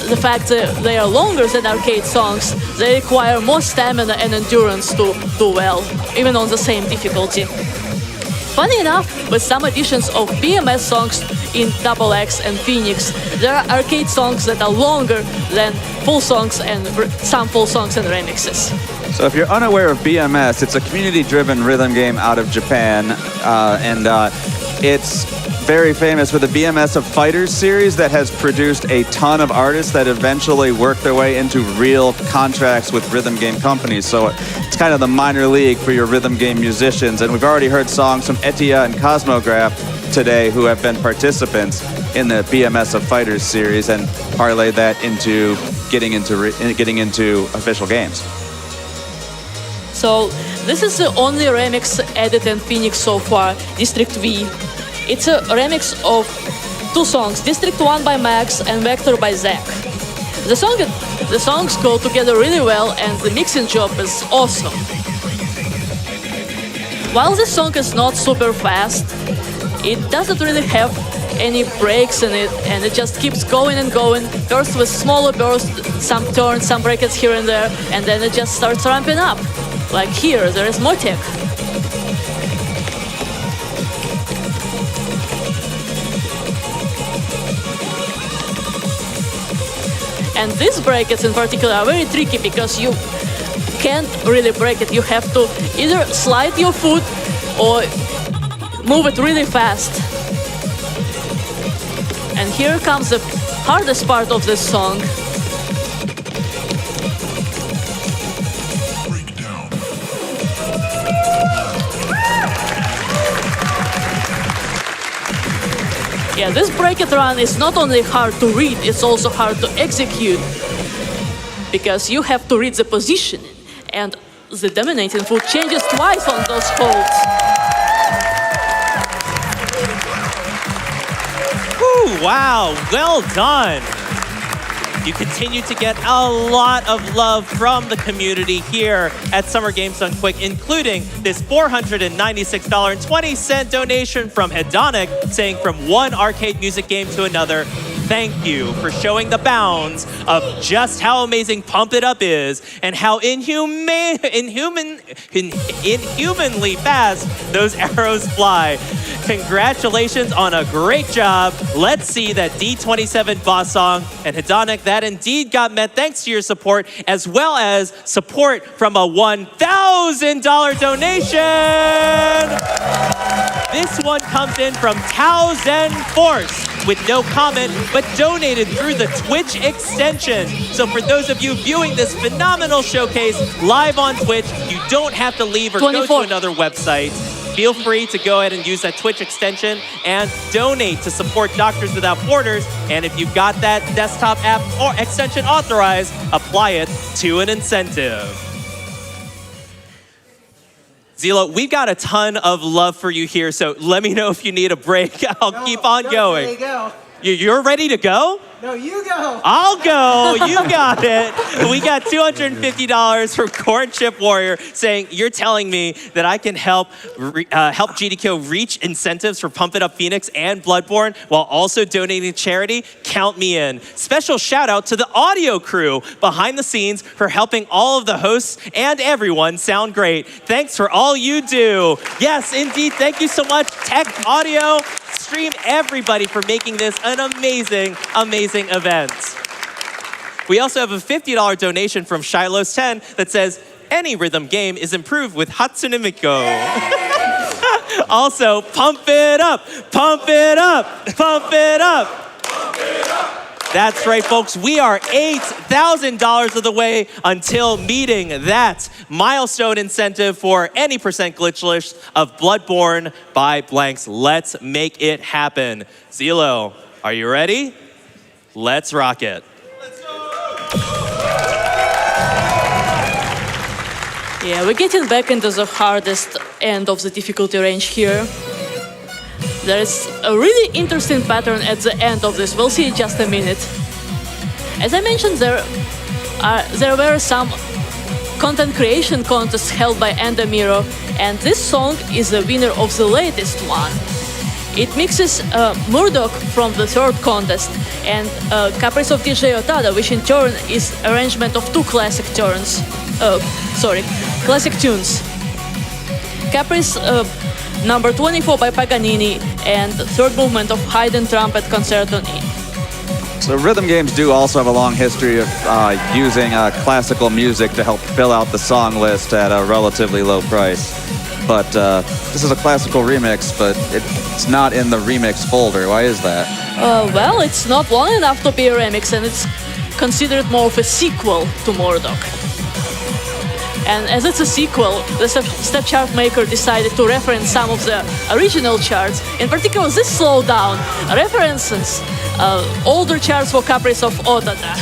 the fact that they are longer than arcade songs, they require more stamina and endurance to do well, even on the same difficulty. Funny enough, with some additions of BMS songs in XX and Phoenix, there are arcade songs that are longer than full songs and some full songs and remixes. So if you're unaware of BMS, it's a community-driven rhythm game out of Japan, and it's very famous with the BMS of Fighters series that has produced a ton of artists that eventually work their way into real contracts with rhythm game companies. So it's kind of the minor league for your rhythm game musicians. And we've already heard songs from Etia and Cosmograph today who have been participants in the BMS of Fighters series and parlay that into getting into official games. So this is the only remix added in Phoenix so far, District V. It's a remix of two songs, District 1 by Max and Vector by Zach. The songs go together really well, and the mixing job is awesome. While this song is not super fast, it doesn't really have any breaks in it, and it just keeps going and going, first with smaller bursts, some turns, some brackets here and there, and then it just starts ramping up. Like here, there is more tech. And these brackets in particular are very tricky because you can't really break it. You have to either slide your foot or move it really fast. And here comes the hardest part of this song. Yeah, this bracket run is not only hard to read, it's also hard to execute, because you have to read the position, and the dominating foot changes twice on those holds. Whew, wow, well done. You continue to get a lot of love from the community here at Summer Games Done Quick, including this $496.20 donation from Hedonic, saying from one arcade music game to another, thank you for showing the bounds of just how amazing Pump It Up is and how inhumanly fast those arrows fly. Congratulations on a great job. Let's see that D27 boss song. And Hedonic, that indeed got met thanks to your support, as well as support from a $1,000 donation. This one comes in from Towzen Force with no comment, but donated through the Twitch extension. So for those of you viewing this phenomenal showcase live on Twitch, you don't have to leave or 24. go to another website. Feel free to go ahead and use that Twitch extension and donate to support Doctors Without Borders. And if you've got that desktop app or extension authorized, apply it to an incentive. Zilo, we've got a ton of love for you here, so let me know if you need a break. I'll keep on going. There you go. You're ready to go? No, you go. I'll go. You got it. We got $250 from Corn Chip Warrior saying, you're telling me that I can help GDQ reach incentives for Pump It Up Phoenix and Bloodborne while also donating to charity? Count me in. Special shout out to the audio crew behind the scenes for helping all of the hosts and everyone sound great. Thanks for all you do. Yes, indeed. Thank you so much, Tech Audio. Stream everybody for making this an amazing, amazing event. We also have a $50 donation from Shiloh's 10 that says, any rhythm game is improved with Hatsune Miku. Also, pump it up, pump it up, pump it up. Pump it up. That's right, folks. We are $8,000 of the way until meeting that milestone incentive for any percent glitchless of Bloodborne by blanks. Let's make it happen. Zilo, are you ready? Let's rock it. Yeah, we're getting back into the hardest end of the difficulty range here. There's a really interesting pattern at the end of this. We'll see in just a minute. As I mentioned, there were some content creation contests held by Endamiro, and this song is the winner of the latest one. It mixes Murdoch from the third contest and Caprice of DJ Otada, which in turn is arrangement of two classic tunes. Caprice number 24 by Paganini, and third movement of Haydn Trumpet Concerto. So rhythm games do also have a long history of using classical music to help fill out the song list at a relatively low price. But this is a classical remix, but it's not in the remix folder. Why is that? Well, it's not long enough to be a remix, and it's considered more of a sequel to Murdoch. And as it's a sequel, the step chart maker decided to reference some of the original charts, in particular this slowdown, references older charts for Caprice of Otada.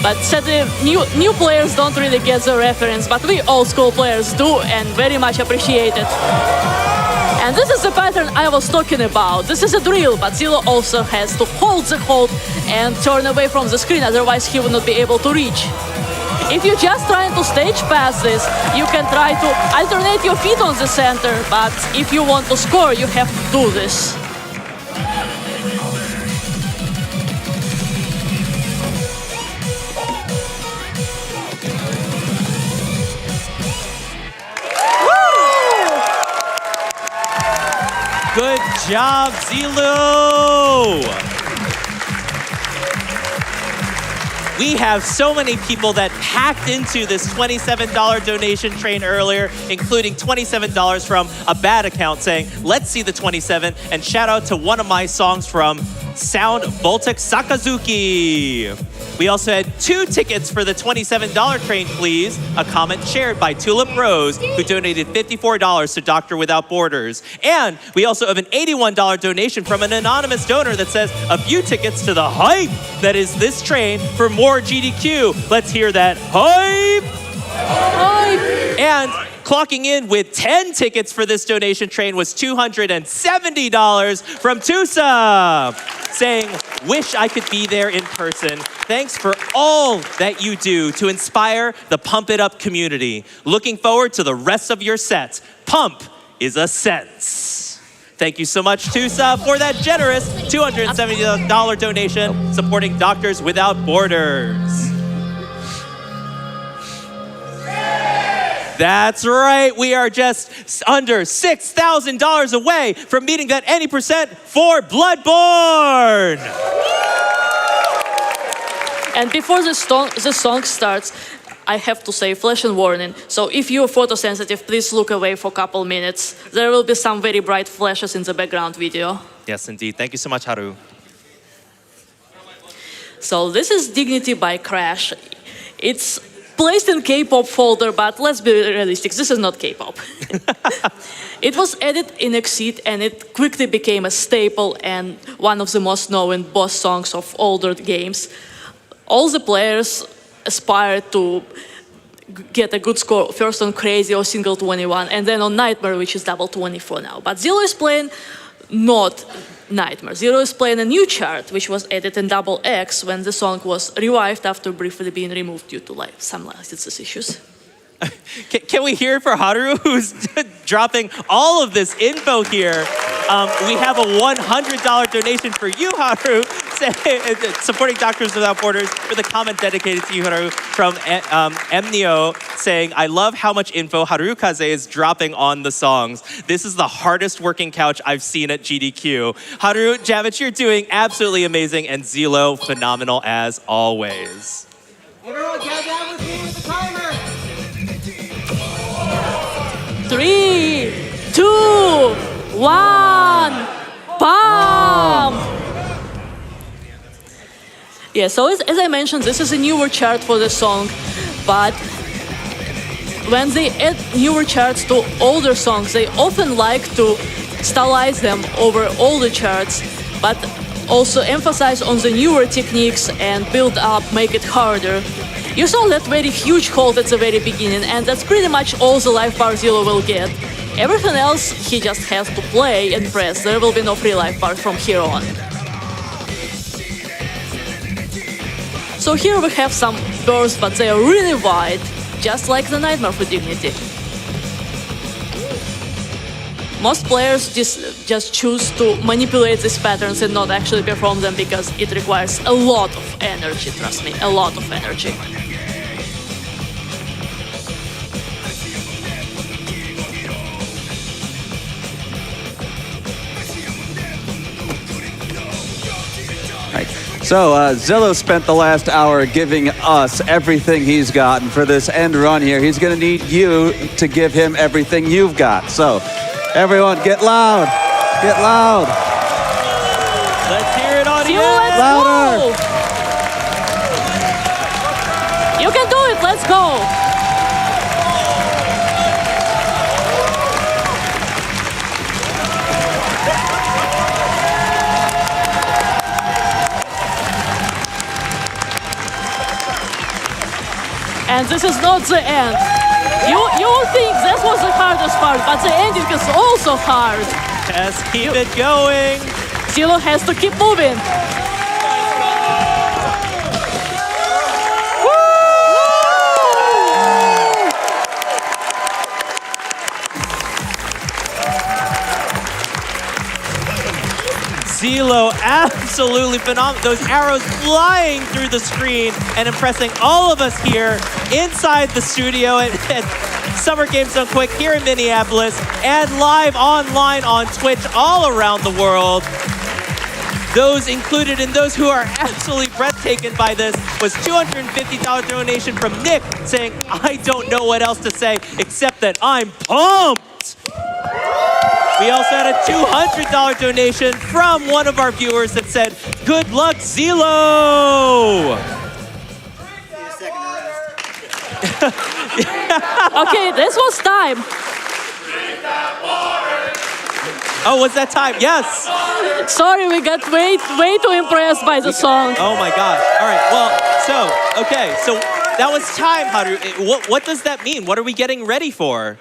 But sadly, new players don't really get the reference, but we old school players do and very much appreciate it. And this is the pattern I was talking about. This is a drill, but Zilo also has to hold the hold and turn away from the screen, otherwise he will not be able to reach. If you're just trying to stage pass this, you can try to alternate your feet on the center, but if you want to score, you have to do this. Good job, Zilo! We have so many people that packed into this $27 donation train earlier, including $27 from a bad account saying, let's see the 27, and shout out to one of my songs from Sound Voltic Sakazuki. We also had 2 tickets for the $27 train, please. A comment shared by Tulip Rose, who donated $54 to Doctor Without Borders. And we also have an $81 donation from an anonymous donor that says a few tickets to the hype that is this train for more GDQ. Let's hear that hype! Hype! And clocking in with 10 tickets for this donation train was $270 from Tusa, saying, wish I could be there in person. Thanks for all that you do to inspire the Pump It Up community. Looking forward to the rest of your sets. Pump is a sense. Thank you so much, Tusa, for that generous $270 donation supporting Doctors Without Borders. That's right. We are just under $6,000 away from meeting that 80% for Bloodborne. And before the song starts, I have to say flash and warning. So if you're photosensitive, please look away for a couple minutes. There will be some very bright flashes in the background video. Yes, indeed. Thank you so much, Haru. So this is Dignity by Crash. It's placed in K-pop folder, but let's be realistic, this is not K-pop. It was added in Exceed and it quickly became a staple and one of the most known boss songs of older games. All the players aspire to get a good score first on Crazy or Single 21 and then on Nightmare, which is double 24 now. But Zillow is playing not Nightmare. Zillow is playing a new chart, which was added in Double X when the song was revived after briefly being removed due to some licenses issues. Can we hear it for Haru, who's dropping all of this info here? We have a $100 donation for you, Haru, supporting Doctors Without Borders, with a comment dedicated to you, Haru, from Emnio, saying, I love how much info Haru-kaze is dropping on the songs. This is the hardest working couch I've seen at GDQ. Haru, jammitch, you're doing absolutely amazing, and Zilo, phenomenal as always. Everyone count down with me with the timer. 3, 2, 1, pump! Yeah, so as I mentioned, this is a newer chart for the song, but when they add newer charts to older songs, they often like to stylize them over older charts, but also emphasize on the newer techniques and build up, make it harder. You saw that very huge hold at the very beginning, and that's pretty much all the life bar Zillow will get. Everything else, he just has to play and press. There will be no free life bar from here on. So here we have some bursts, but they are really wide, just like the Nightmare for Dignity. Most players just choose to manipulate these patterns and not actually perform them because it requires a lot of energy, trust me, a lot of energy. Right. So Zillow spent the last hour giving us everything he's got, and for this end run here, he's going to need you to give him everything you've got. So everyone, get loud. Get loud. Let's hear it, audience. Let's Louder. go. You can do it. Let's go. And this is not the end. You will think that was the hardest part, but the ending is also hard. Just keep it going. Zillow has to keep moving. Zillow, absolutely phenomenal. Those arrows flying through the screen and impressing all of us here inside the studio at Summer Games Done Quick here in Minneapolis and live online on Twitch all around the world. Those included in those who are absolutely breathtaking by this was $250 donation from Nick saying, I don't know what else to say except that I'm pumped. We also had a $200 donation from one of our viewers that said, good luck, Zillow! Okay, this was time. Oh, was that time? Yes! Sorry, we got way too impressed by the song. Oh my gosh. All right, well, so that was time, Haru. What does that mean? What are we getting ready for?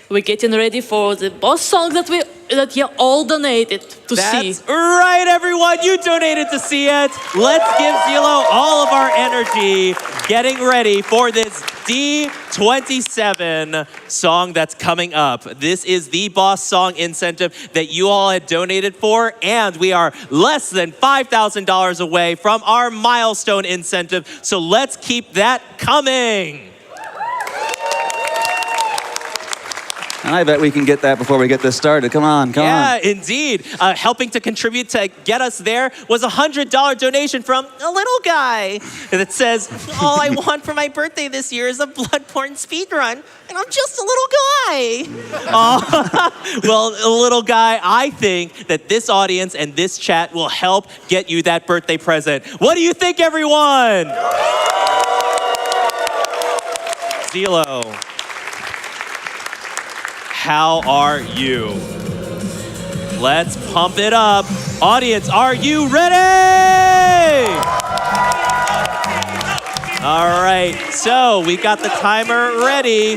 We're getting ready for the boss song that you all donated to see. That's right, everyone. You donated to see it. Let's give Zelo all of our energy getting ready for this D27 song that's coming up. This is the boss song incentive that you all had donated for, and we are less than $5,000 away from our milestone incentive, so let's keep that coming. And I bet we can get that before we get this started. Come on, come on. Yeah, indeed. Helping to contribute to get us there was a $100 donation from a little guy that says, all I want for my birthday this year is a Bloodborne speedrun, and I'm just a little guy. Well, a little guy, I think that this audience and this chat will help get you that birthday present. What do you think, everyone? Zelo. How are you? Let's pump it up. Audience, are you ready? All right, so we got the timer ready.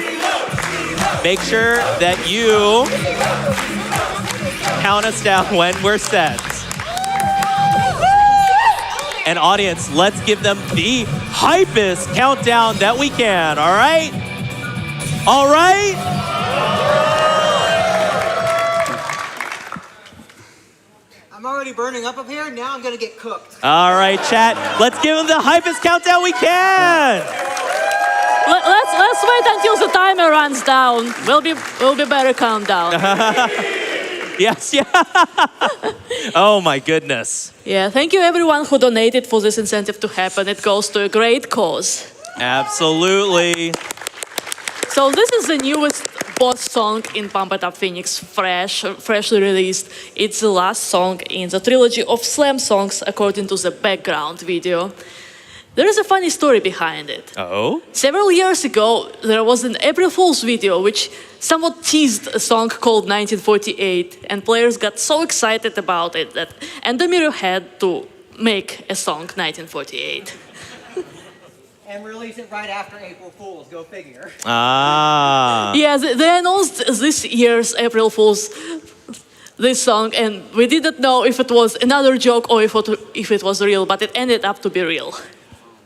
Make sure that you count us down when we're set. And audience, let's give them the hypest countdown that we can, all right? All right? I'm already burning up here. Now I'm gonna get cooked. All right, chat. Let's give them the hypest countdown we can. Let's wait until the timer runs down. Will be better countdown. Yes, yeah. Oh my goodness. Yeah, thank you everyone who donated for this incentive to happen. It goes to a great cause. Absolutely. So this is the newest boss song in Pump It Up Phoenix, freshly released. It's the last song in the trilogy of Slam songs according to the background video. There is a funny story behind it. Oh? Several years ago, there was an April Fool's video which somewhat teased a song called 1948, and players got so excited about it that Endomiro had to make a song 1948. And release it right after April Fool's. Go figure. Ah. Yeah, they announced this year's April Fool's this song, and we didn't know if it was another joke or if it was real, but it ended up to be real.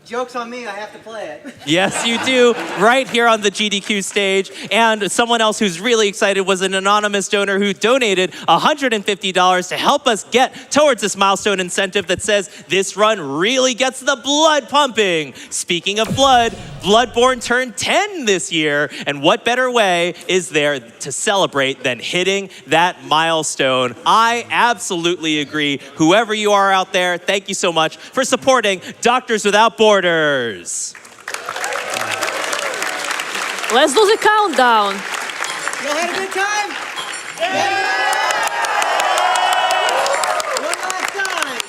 Joke's on me, I have to play it. Yes, you do, right here on the GDQ stage. And someone else who's really excited was an anonymous donor who donated $150 to help us get towards this milestone incentive that says this run really gets the blood pumping. Speaking of blood, Bloodborne turned 10 this year, and what better way is there to celebrate than hitting that milestone? I absolutely agree. Whoever you are out there, thank you so much for supporting Doctors Without Borders. Let's do the countdown. You all had a good time? One last time.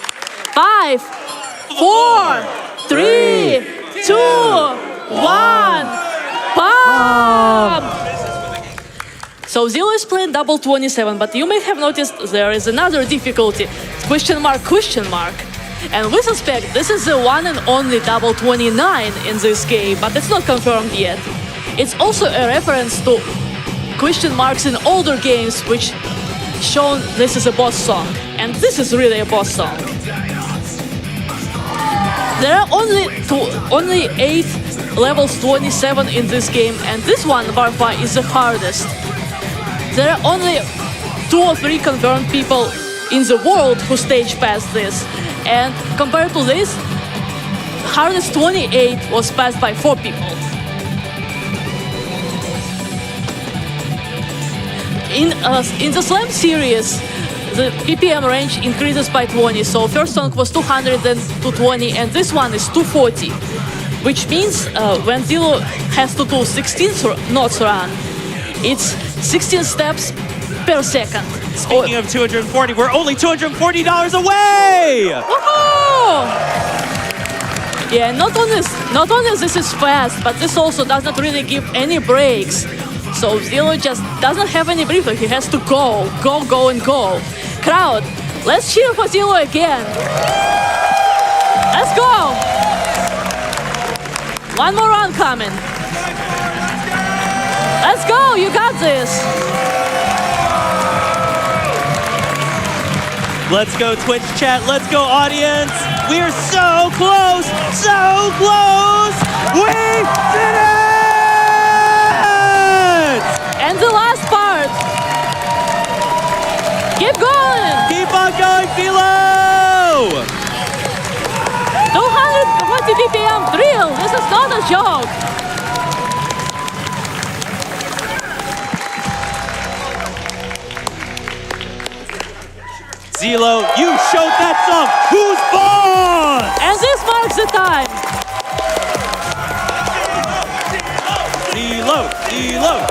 5, 4, 3, 2, 1, pump! So Zelo is playing double 27, but you may have noticed there is another difficulty. Question mark. And we suspect this is the one and only double 29 in this game, but it's not confirmed yet. It's also a reference to question marks in older games which shown this is a boss song. And this is really a boss song. There are only 8 levels 27 in this game, and this one, Warfare, is the hardest. There are only 2 or 3 confirmed people in the world who stage past this. And compared to this, hardest 28 was passed by 4 people. In the Slam series, the PPM range increases by 20, so first song was 200 and 220, and this one is 240. Which means when Zelo has to do 16 notes run, it's 16 steps per second. Speaking of 240, we're only $240 away! Woohoo! Yeah, not only this is fast, but this also does not really give any breaks. So Zelo just doesn't have any break, he has to go, and go. Crowd, let's cheer for Zelo again. Let's go! One more run coming. Let's go, you got this. Let's go, Twitch chat. Let's go, audience. We are so close, so close. We did it! And the last part. Keep going. Keep on going, Philo! 240 BPM thrill. This is not a joke. Zelo, you showed that song. Who's boss? And this marks the time. Zelo, Zelo.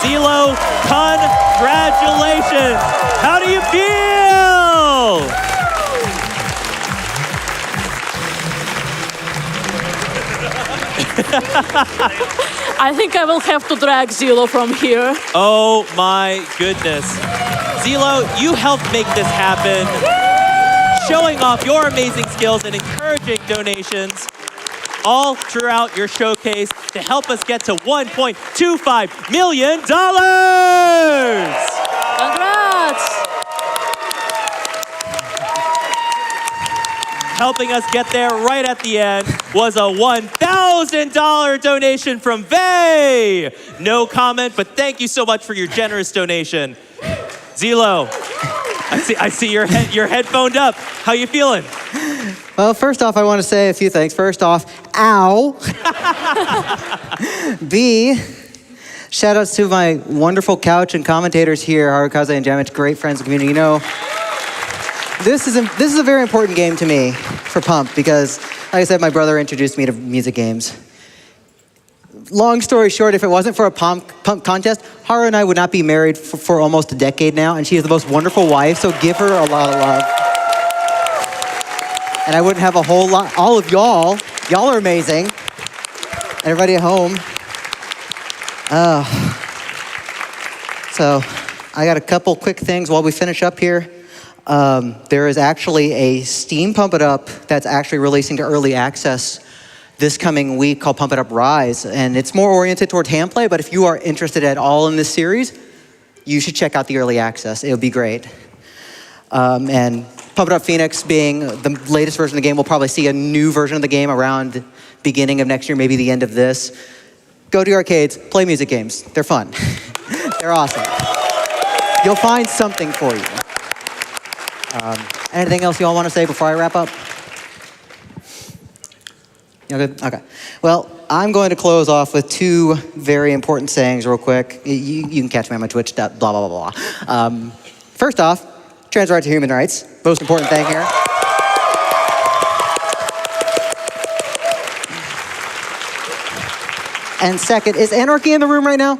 Zelo, congratulations. How do you feel? I think I will have to drag Zelo from here. Oh my goodness. Zelo, you helped make this happen, showing off your amazing skills and encouraging donations all throughout your showcase to help us get to $1.25 million. Congrats! Helping us get there right at the end was a $1,000 donation from Vay. No comment, but thank you so much for your generous donation. Zelo, I see your head phoned up. How you feeling? Well, first off, I want to say a few things. First off, ow. B, shout outs to my wonderful couch and commentators here, Haru-kaze and Jammitch, great friends of the community. You know, this is a very important game to me for Pump because, like I said, my brother introduced me to music games. Long story short, if it wasn't for a pump contest, Haru and I would not be married for almost a decade now, and she is the most wonderful wife, so give her a lot of love. And I wouldn't have a whole lot, all of y'all are amazing. Everybody at home. So I got a couple quick things while we finish up here. There is actually a Steam Pump It Up that's actually releasing to early access this coming week called Pump It Up Rise. And it's more oriented toward hand play, but if you are interested at all in this series, you should check out the early access. It'll be great. And Pump It Up Phoenix being the latest version of the game, we'll probably see a new version of the game around beginning of next year, maybe the end of this. Go to arcades, play music games. They're fun. They're awesome. You'll find something for you. Anything else you all want to say before I wrap up? You good? Okay. Well, I'm going to close off with two very important sayings real quick. You can catch me on my Twitch, blah, blah, blah, blah. First off, trans rights are human rights. Most important thing here. And second, is Anarchy in the room right now?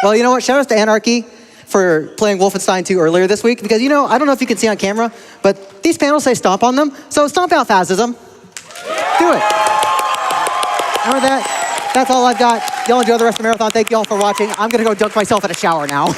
Well, you know what? Shout out to Anarchy for playing Wolfenstein 2 earlier this week, because, you know, I don't know if you can see on camera, but these panels say stomp on them, so stomp out fascism. Do it. And with that, that's all I've got. Y'all enjoy the rest of the marathon. Thank you all for watching. I'm gonna go dunk myself in a shower now.